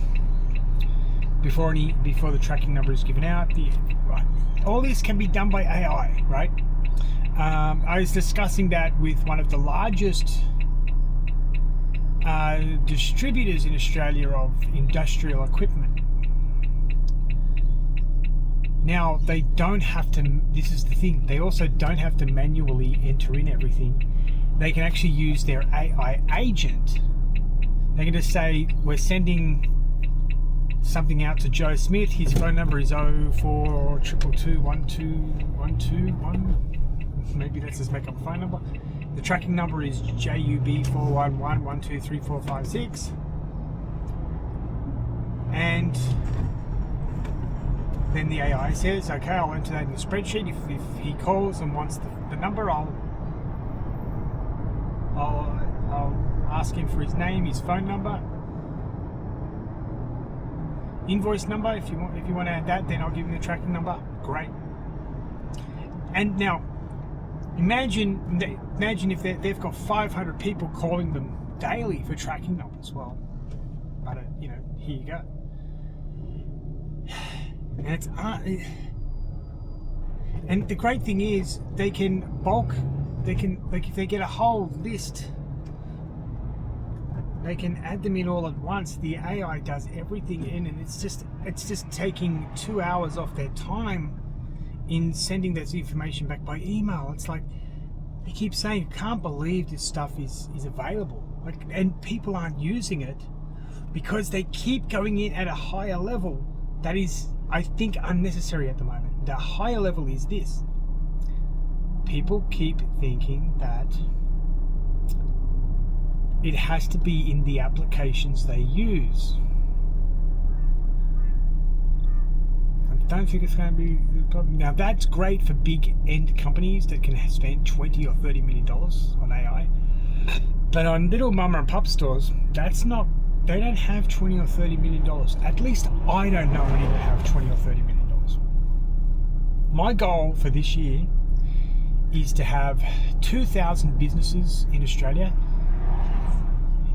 before the tracking number is given out. All this can be done by AI, right? I was discussing that with one of the largest distributors in Australia of industrial equipment. Now, they don't have to, this is the thing, they also don't have to manually enter in everything. They can actually use their AI agent. They can just say, we're sending something out to Joe Smith, his phone number is 0422121221. Maybe let's just make up a phone number. The tracking number is JUB411123456. And then the AI says, okay, I'll enter that in the spreadsheet. If he calls and wants the number, I'll ask him for his name, his phone number, invoice number. If you want to add that, then I'll give him the tracking number. Great. And now, imagine if they've got 500 people calling them daily for tracking numbers. Well, here you go. And the great thing is they can if they get a whole list, they can add them in all at once. The AI does everything in, and it's just taking 2 hours off their time in sending this information back by email. It's like they keep saying, can't believe this stuff is available. Like, and people aren't using it because they keep going in at a higher level that is, I think, unnecessary at the moment. The higher level is this. People keep thinking that it has to be in the applications they use. I don't think it's going to be the problem. Now, that's great for big end companies that can spend $20 or $30 million on AI. But on little mama and pop stores, that's not, they don't have $20 or $30 million. At least I don't know any that have $20 or $30 million. My goal for this year is to have 2,000 businesses in Australia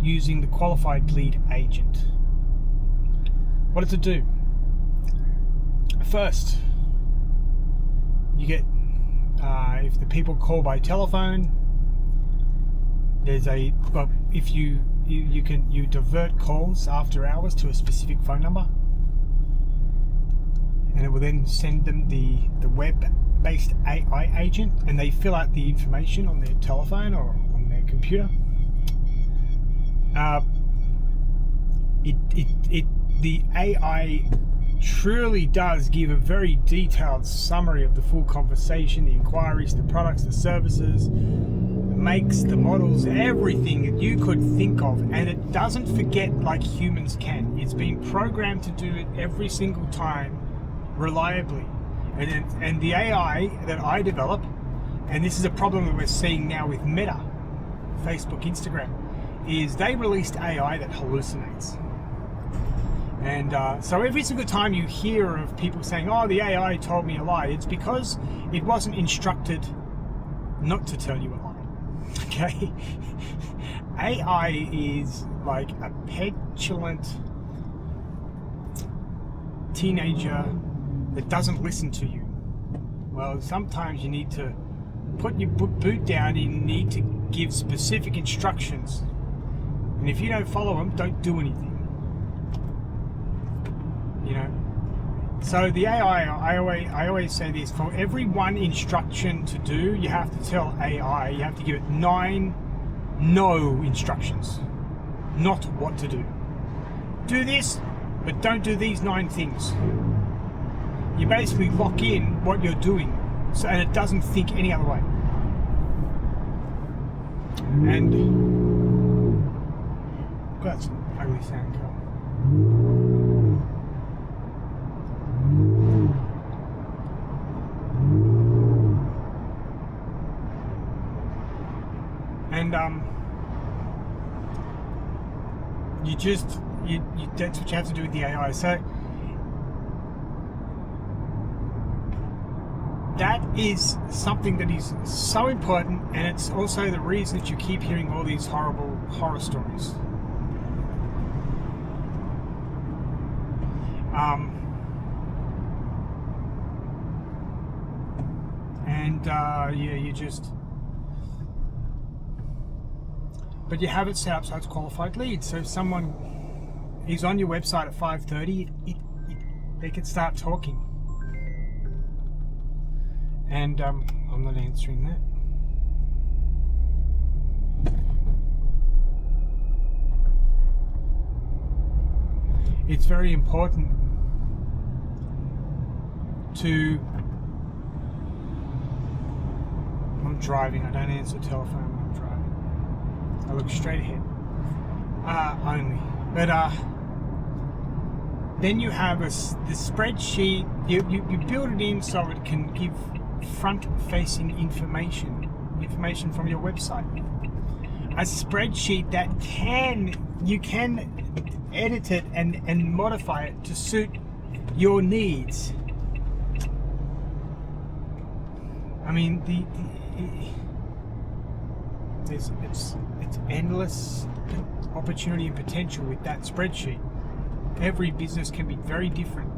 using the qualified lead agent. What does it do? First, you get, if the people call by telephone, there's a, well, if you divert calls after hours to a specific phone number, and it will then send them the web-based AI agent, and they fill out the information on their telephone or on their computer. The AI truly does give a very detailed summary of the full conversation, the inquiries, the products, the services, the makes, the models, everything that you could think of, and it doesn't forget like humans can. It's been programmed to do it every single time reliably. And the AI that I develop, and this is a problem that we're seeing now with Meta, Facebook, Instagram, is they released AI that hallucinates. And so every single time you hear of people saying, oh, the AI told me a lie, it's because it wasn't instructed not to tell you a lie. Okay? AI is like a petulant teenager that doesn't listen to you. Well, sometimes you need to put your boot down and you need to give specific instructions. And if you don't follow them, don't do anything. You know, so the AI, I always say this: for every one instruction to do, you have to tell AI, you have to give it 9 no instructions, not what to do. Do this, but don't do these 9 things. You basically lock in what you're doing, so and it doesn't think any other way. And that's an ugly sound car. And you that's what you have to do with the AI. So that is something that is so important, and it's also the reason that you keep hearing all these horrible horror stories. You just, but you have it set up so it's qualified leads. So if someone is on your website at 5:30, they can start talking. And I'm not answering that. It's very important to, I'm driving, I don't answer telephone when I'm driving. I look straight ahead. Only. But then you have the spreadsheet, you build it in so it can give front-facing information from your website. A spreadsheet that you can edit it and modify it to suit your needs. I mean, it's endless opportunity and potential with that spreadsheet. Every business can be very different,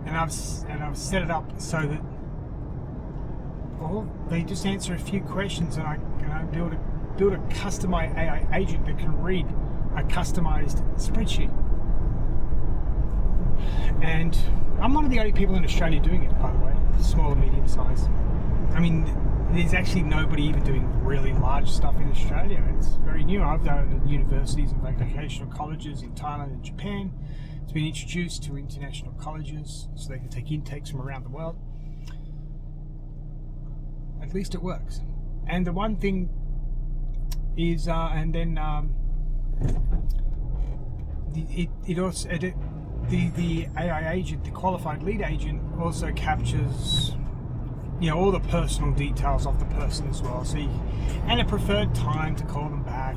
and I've set it up so that they just answer a few questions, and I build a customized AI agent that can read a customized spreadsheet. And I'm one of the only people in Australia doing it, by the way, small and medium size. I mean, there's actually nobody even doing really large stuff in Australia. It's very new. I've done it at universities and vocational colleges in Thailand and Japan. It's been introduced to international colleges so they can take intakes from around the world. At least it works. And the one thing is, the AI agent, the qualified lead agent, also captures, all the personal details of the person as well. So, and a preferred time to call them back.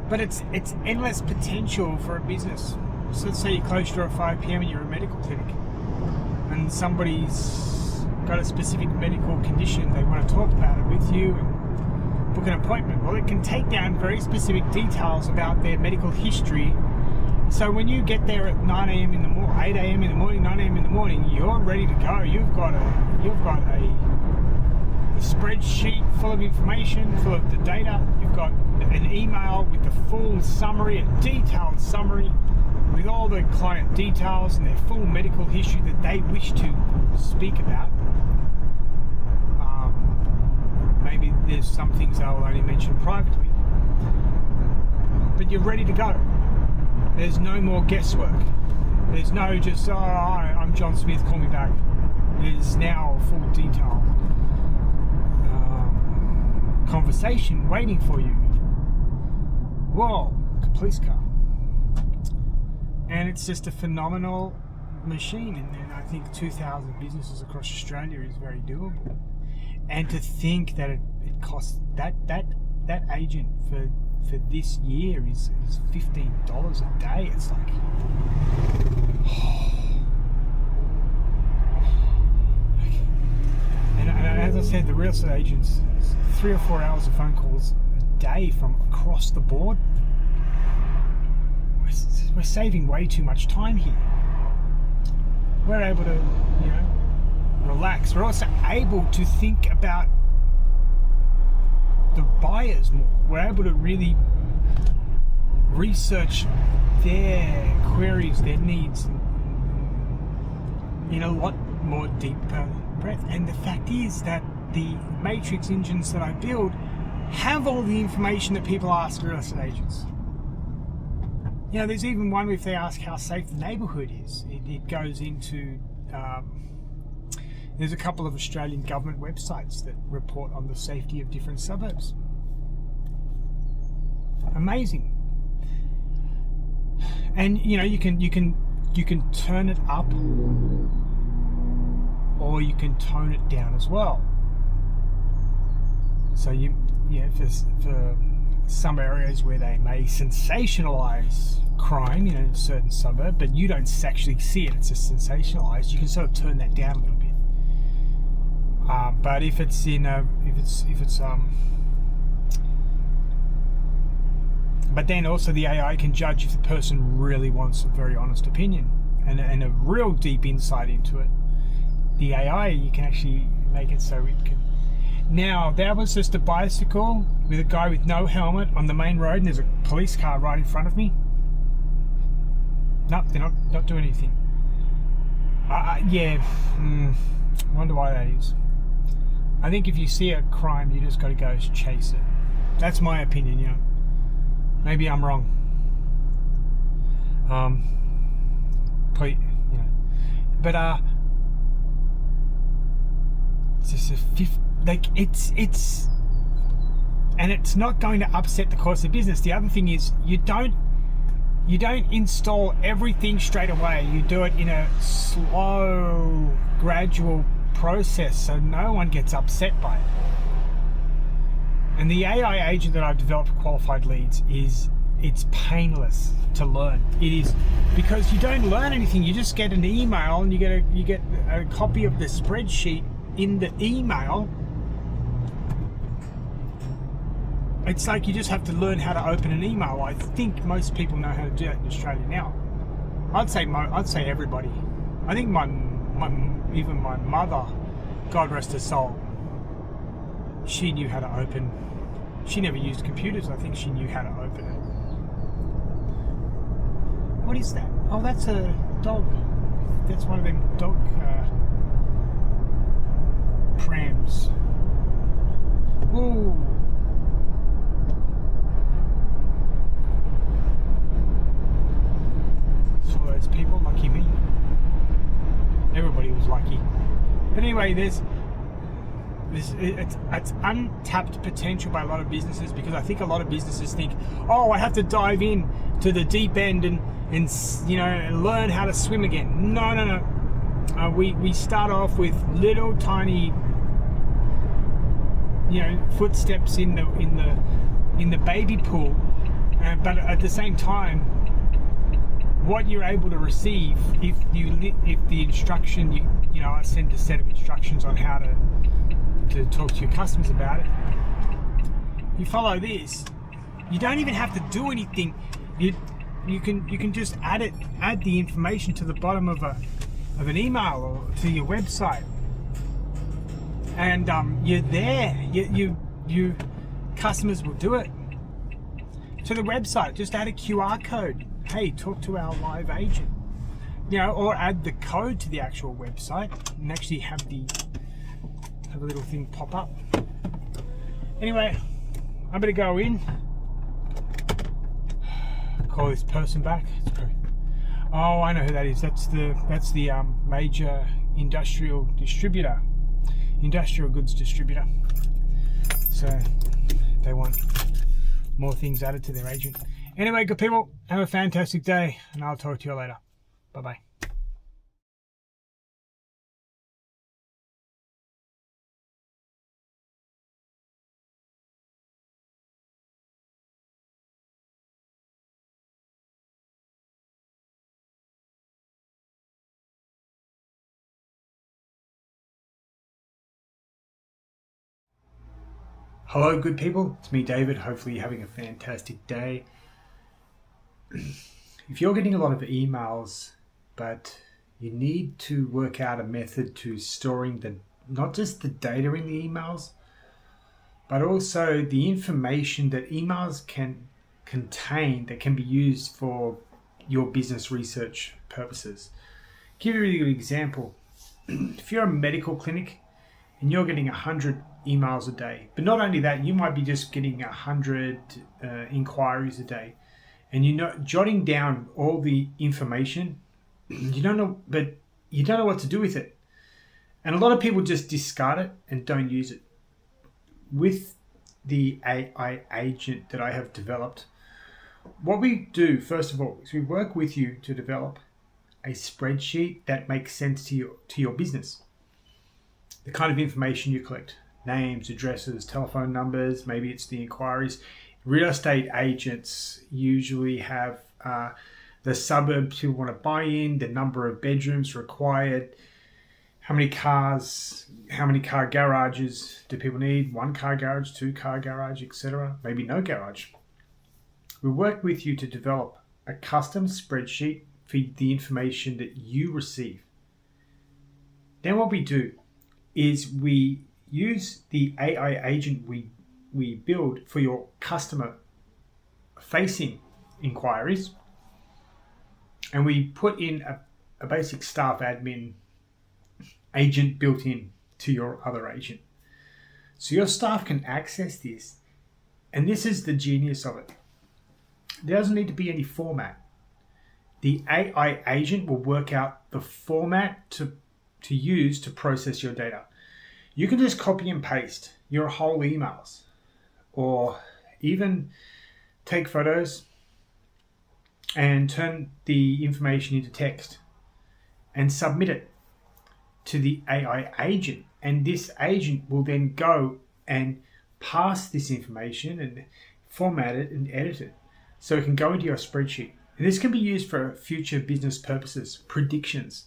But it's endless potential for a business. So let's say you close your door at 5 p.m. and you're a medical clinic, and somebody's got a specific medical condition, they want to talk about it with you and book an appointment. Well, it can take down very specific details about their medical history. So when you get there at 9 a.m. in the morning, 8 a.m. in the morning, 9 a.m. in the morning, you're ready to go. You've got a spreadsheet full of information, full of the data. You've got an email with the full summary, a detailed summary with all the client details and their full medical history that they wish to speak about. Maybe there's some things I will only mention privately. But you're ready to go. There's no more guesswork. There's no just, I'm John Smith, call me back. There's now a full detailed conversation waiting for you. Whoa, the police car. And it's just a phenomenal machine. And I think 2,000 businesses across Australia is very doable. And to think that it costs that agent for this year is $15 a day. It's like, and as I said, the real estate agents, 3 or 4 hours of phone calls a day from across the board. We're saving way too much time here. We're able to, relax. We're also able to think about the buyers more. We're able to really research their queries, their needs in a lot more deeper breadth. And the fact is that the matrix engines that I build have all the information that people ask real estate agents. There's even one if they ask how safe the neighbourhood is. It goes into... there's a couple of Australian government websites that report on the safety of different suburbs. Amazing. And you can turn it up, or you can tone it down as well. So for some areas where they may sensationalize crime in a certain suburb, but you don't actually see it, it's just sensationalized, you can sort of turn that down a little bit. But if it's but then also the AI can judge if the person really wants a very honest opinion and a real deep insight into it. The AI, you can actually make it so it can. Now, that was just a bicycle with a guy with no helmet on the main road, and there's a police car right in front of me. Nope, they're not doing anything. Wonder why that is. I think if you see a crime, you just got to go chase it. That's my opinion, Maybe I'm wrong. But it's just it's and it's not going to upset the course of business. The other thing is you don't install everything straight away. You do it in a slow, gradual process so no one gets upset by it. And the AI agent that I've developed for qualified leads it's painless to learn. It is, because you don't learn anything. You just get an email and you get a copy of the spreadsheet in the email. It's like you just have to learn how to open an email. I think most people know how to do that in Australia now. I'd say everybody. I think even my mother, God rest her soul, she knew how to open She never used computers. I think she knew how to open it. What is that? Oh, that's a dog. That's one of them dog prams. Ooh. So those people, lucky me. Everybody was lucky. But anyway, it's untapped potential by a lot of businesses, because I think a lot of businesses think, oh, I have to dive in to the deep end and learn how to swim again. No. We start off with little tiny footsteps in the baby pool, but at the same time, what you're able to receive if the instruction I send a set of instructions on how to talk to your customers about it. You follow this. You don't even have to do anything. You can just add the information to the bottom of an email or to your website, and you're there. You customers will do it. To the website, just add a QR code. Hey, talk to our live agent. Or add the code to the actual website and actually have a little thing pop up. Anyway, I'm gonna go in, call this person back. Oh, I know who that is. That's the major industrial goods distributor. So they want more things added to their agent. Anyway, good people, have a fantastic day, and I'll talk to you later. Bye-bye. Hello, good people. It's me, David. Hopefully you're having a fantastic day. If you're getting a lot of emails, but you need to work out a method to storing not just the data in the emails, but also the information that emails can contain that can be used for your business research purposes. I'll give you a really good example. If you're a medical clinic and you're getting 100 emails a day, but not only that, you might be just getting 100 inquiries a day, and you're jotting down all the information. You don't know what to do with it, and a lot of people just discard it and don't use it. With the AI agent that I have developed, what we do first of all is we work with you to develop a spreadsheet that makes sense to your business. The kind of information you collect: names, addresses, telephone numbers, maybe it's the inquiries. Real estate agents usually have the suburbs people want to buy in, the number of bedrooms required, how many car garages do people need, 1 car garage, 2 car garage, etc. Maybe no garage. We work with you to develop a custom spreadsheet for the information that you receive. Then what we do is we use the AI agent we build for your customer facing inquiries, and we put in a basic staff admin agent built in to your other agent. So your staff can access this, and this is the genius of it. There doesn't need to be any format. The AI agent will work out the format to use to process your data. You can just copy and paste your whole emails, or even take photos and turn the information into text and submit it to the AI agent. And this agent will then go and pass this information and format it and edit it so it can go into your spreadsheet. And this can be used for future business purposes, predictions,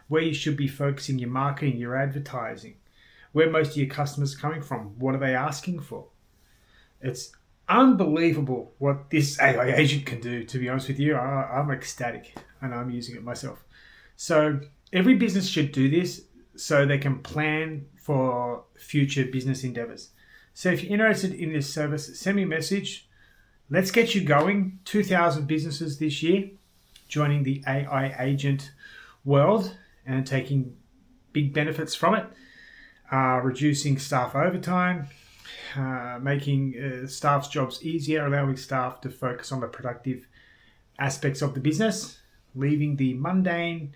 where you should be focusing your marketing, your advertising, where most of your customers are coming from, what are they asking for. It's unbelievable what this AI agent can do, to be honest with you. I'm ecstatic, and I'm using it myself. So every business should do this so they can plan for future business endeavors. So if you're interested in this service, send me a message. Let's get you going. 2,000 businesses this year joining the AI agent world and taking big benefits from it. Reducing staff overtime, making staff's jobs easier, allowing staff to focus on the productive aspects of the business, leaving the mundane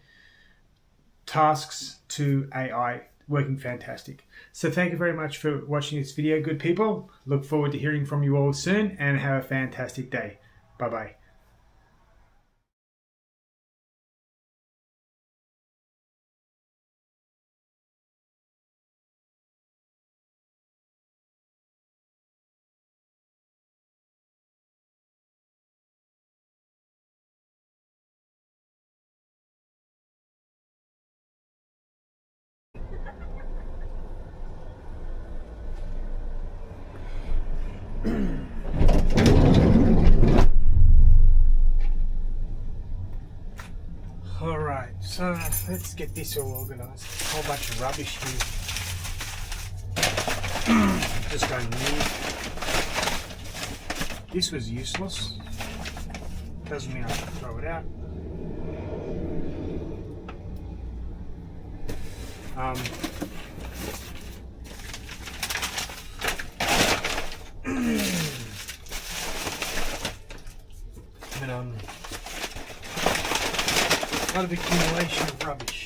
tasks to AI, working fantastic. So thank you very much for watching this video, good people. Look forward to hearing from you all soon, and have a fantastic day. Bye-bye. Alright, so let's get this all organised. A whole bunch of rubbish here. Just don't need. This was useless. Doesn't mean I can throw it out. But a lot of accumulation of rubbish.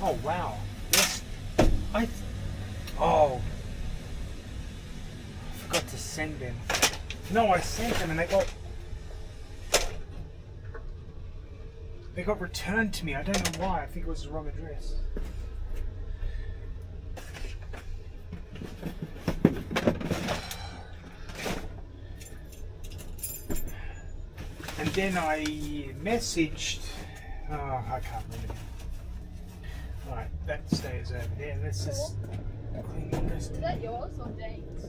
Oh wow, yes, I forgot to send them. No, I sent them and they got returned to me. I don't know why. I think it was the wrong address. And then I messaged, I can't remember. Alright, that stays over there. Let's just clean the rest. Is that yours or Dane's?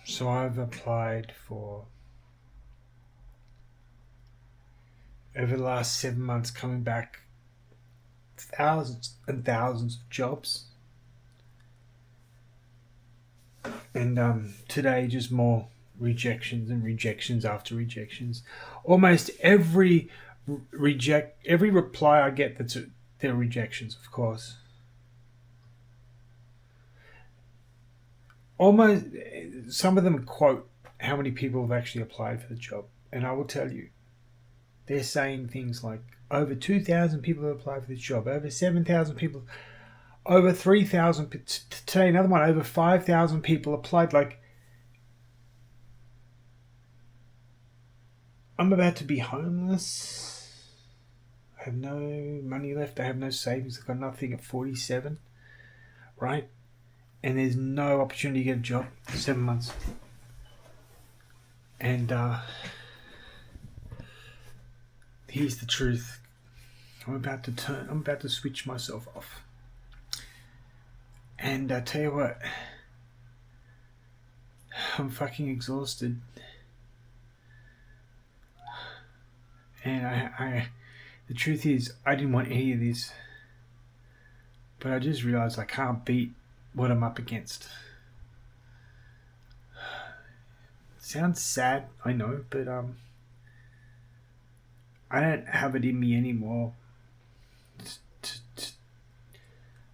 So I've applied for, over the last 7 months, coming back thousands and thousands of jobs. And today just more rejections and rejections after rejections. Almost every reply I get, they're rejections, of course. Almost, some of them quote how many people have actually applied for the job, and I will tell you, they're saying things like over 2,000 people have applied for this job, over 7,000 people, over 3,000. Today, another one, over 5,000 people applied. Like, I'm about to be homeless. I have no money left. I have no savings. I've got nothing at 47, right? And there's no opportunity to get a job for 7 months. And here's the truth. I'm about to switch myself off. And I tell you what, I'm fucking exhausted. And the truth is, I didn't want any of this. But I just realised I can't beat what I'm up against. It sounds sad, I know, but I don't have it in me anymore.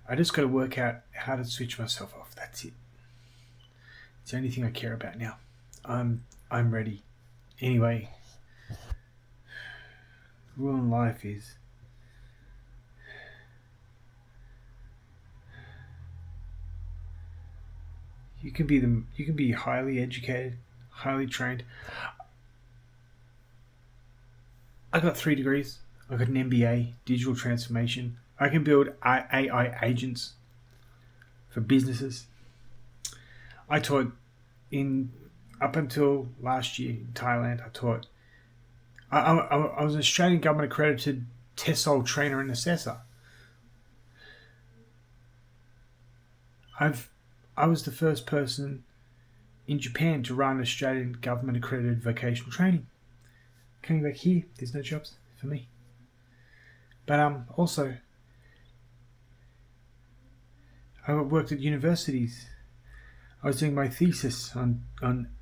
I just got to work out how to switch myself off. That's it. It's the only thing I care about now. I'm ready. Anyway, the rule in life is you can be highly educated, highly trained. I got 3 degrees. I got an MBA, digital transformation. I can build AI agents for businesses. I taught up until last year in Thailand. I was an Australian government accredited TESOL trainer and assessor. I was the first person in Japan to run Australian government accredited vocational training. Coming back here, there's no jobs for me. But also, I worked at universities. I was doing my thesis on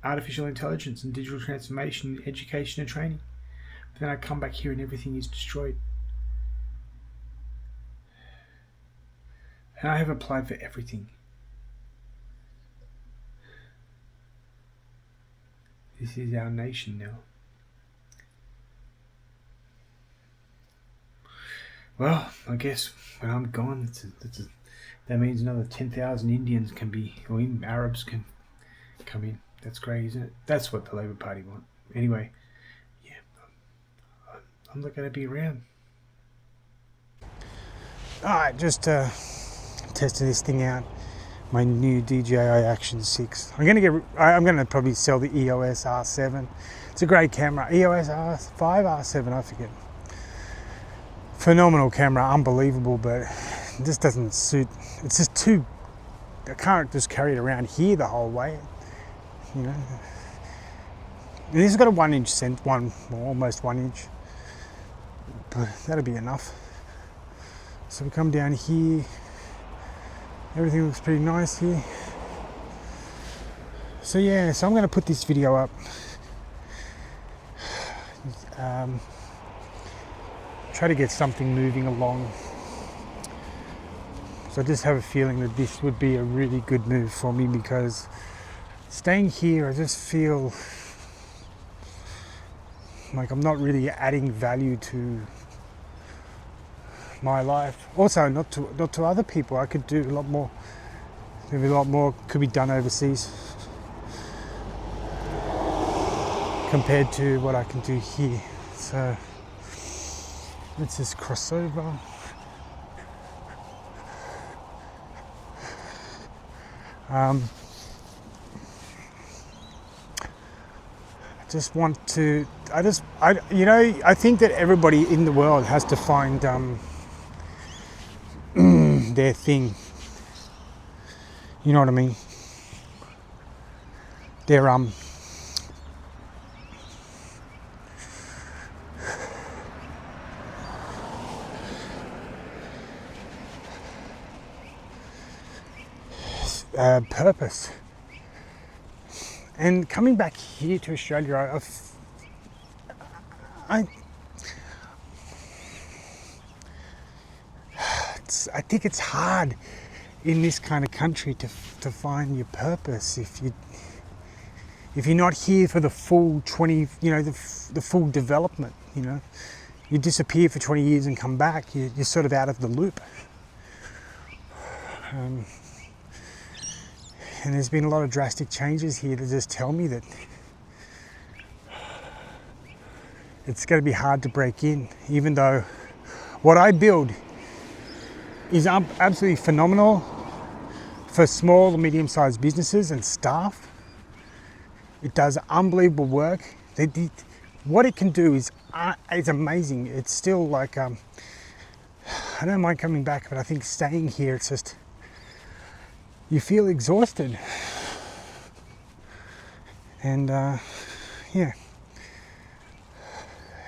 artificial intelligence and digital transformation in education and training. But then I come back here and everything is destroyed. And I have applied for everything. This is our nation now. Well, I guess when I'm gone, that means another 10,000 Indians or even Arabs can come in. That's great, isn't it? That's what the Labour Party want. Anyway, yeah, I'm not going to be around. Alright, just testing this thing out. My new DJI Action 6. I'm gonna probably sell the EOS R7. It's a great camera. EOS R5, R7, I forget. Phenomenal camera, unbelievable, but it just doesn't suit. It's just too. I can't just carry it around here the whole way, you know. And this has got a 1 inch almost 1 inch, but that'll be enough. So we come down here. Everything looks pretty nice here. So yeah, so I'm going to put this video up. Try to get something moving along. So I just have a feeling that this would be a really good move for me, because staying here, I just feel like I'm not really adding value to my life. Also, not to other people. I could do a lot more. Maybe a lot more could be done overseas compared to what I can do here. So let's just cross over. I think that everybody in the world has to find their thing. You know what I mean? Their purpose. And coming back here to Australia, I I think it's hard in this kind of country to find your purpose if you're not here for the full 20, the full development. You disappear for 20 years and come back, you're sort of out of the loop. And there's been a lot of drastic changes here that just tell me that it's going to be hard to break in, even though what I build is absolutely phenomenal for small or medium-sized businesses and staff. It does unbelievable work. What it can do is amazing. It's still like, I don't mind coming back, but I think staying here, it's just, you feel exhausted. And yeah.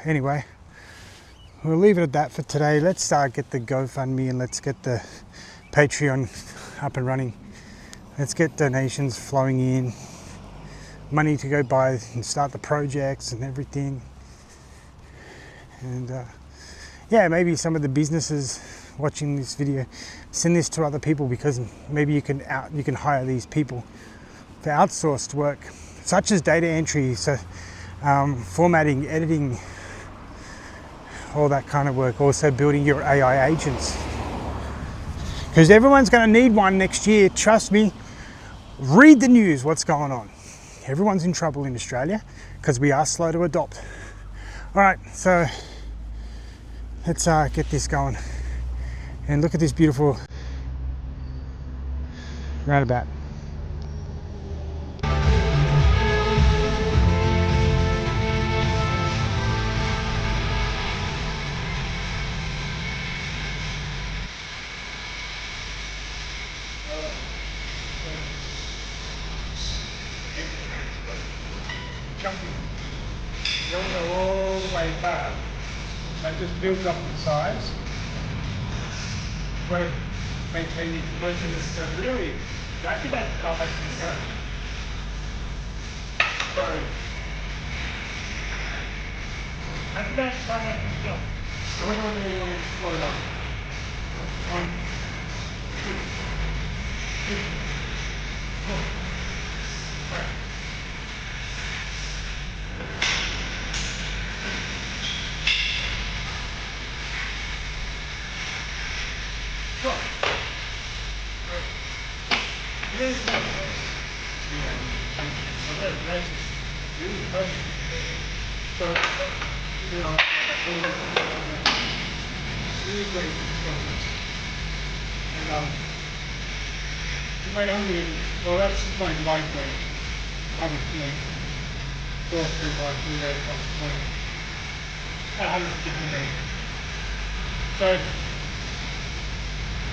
Anyway, we'll leave it at that for today. Let's get the GoFundMe and let's get the Patreon up and running. Let's get donations flowing in, money to go buy and start the projects and everything. And yeah, maybe some of the businesses watching this video, send this to other people, because maybe you can hire these people for outsourced work, such as data entry, so formatting, editing, all that kind of work. Also building your AI agents, because everyone's going to need one next year. Trust me. Read the news. What's going on? Everyone's in trouble in Australia because we are slow to adopt. All right, so let's get this going. And look at this beautiful roundabout. Jumping. You don't go all the way back. That just builds up in size. Where maintaining most of this really, I think that's how much this goes. Sorry. I think that's how much this goes. I wonder whether they want to slow it up. 1, 2, 3, 4. All right. Go. Here's the so, you know, really great progress. And you might only, well, that's my life way. I would, go through my 3 days plus 20. 150 days. So,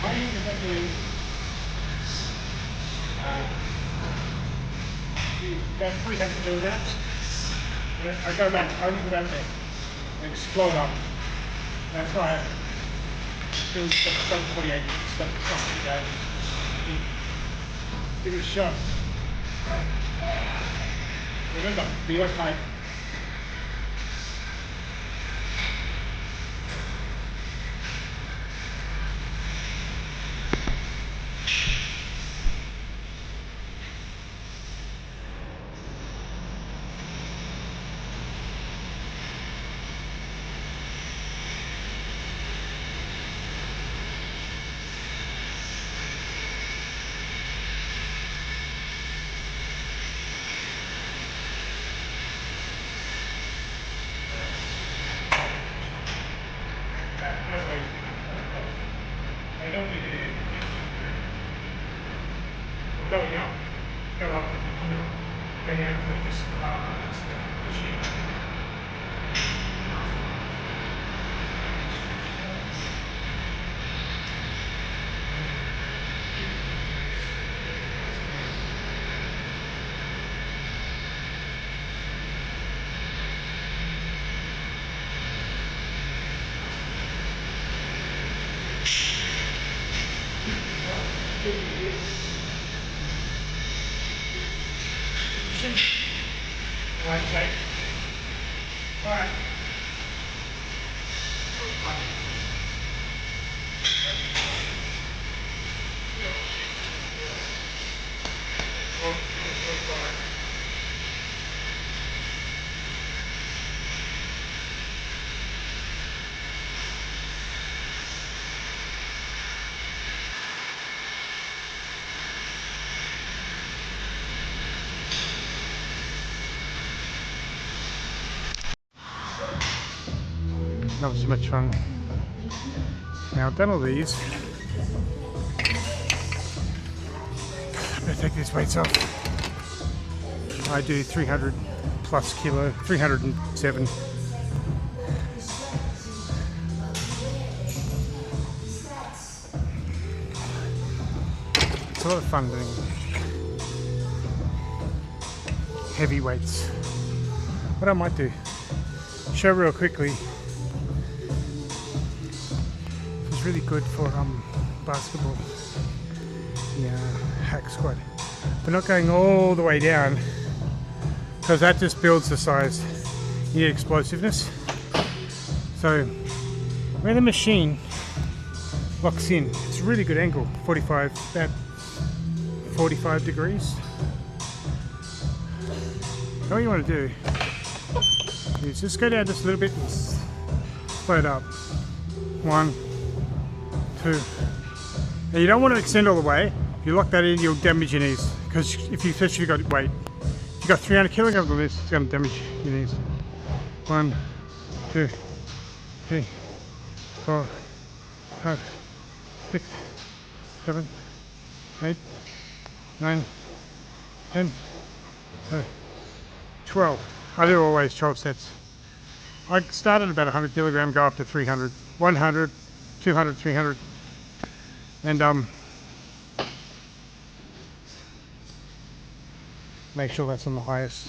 I think that is, that's 3 times to do that. I go back over that thing and explode up. That's why I feel 748 stuff today. Give it a shot. Remember, be okay. Not so much fun. Now I've done all these. Better take these weights off. I do 300 plus kilo, 307. It's a lot of fun doing heavy weights. What I might do, show real quickly. It's really good for basketball. Yeah, hack squat. But not going all the way down, because that just builds the size. You need explosiveness. So where the machine locks in, it's a really good angle, 45, about 45 degrees. All you want to do is just go down just a little bit and slow it up. 1, 2. Now you don't want to extend all the way. If you lock that in, you'll damage your knees. Because if you especially got weight, if you got 300 kilograms on this, it's going to damage your knees. 1, 2, 3, 4, 5, 6, 7, 8, 9, 10, 12. I do always 12 sets. I started about 100 kilogram, go up to 300, 100, 200, 300, and make sure that's on the highest.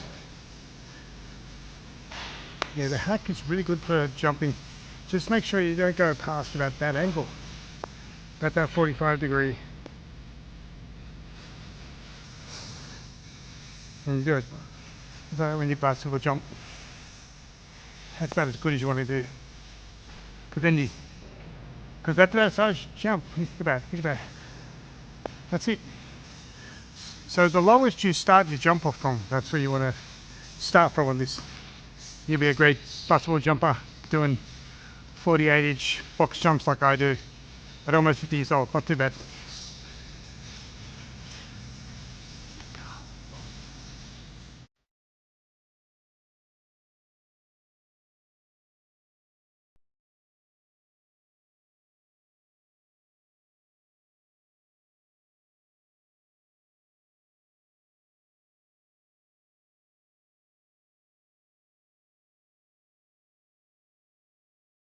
Yeah, the hack is really good for jumping. Just make sure you don't go past about that angle, about that 45 degree. And you do it. So when you basketball jump, that's about as good as you want to do. But then you, because that's that size jump. Think about it. That's it. So the lowest you start your jump off from, that's where you want to start from on this. You'll be a great basketball jumper doing 48-inch box jumps like I do at almost 50 years old. Not too bad.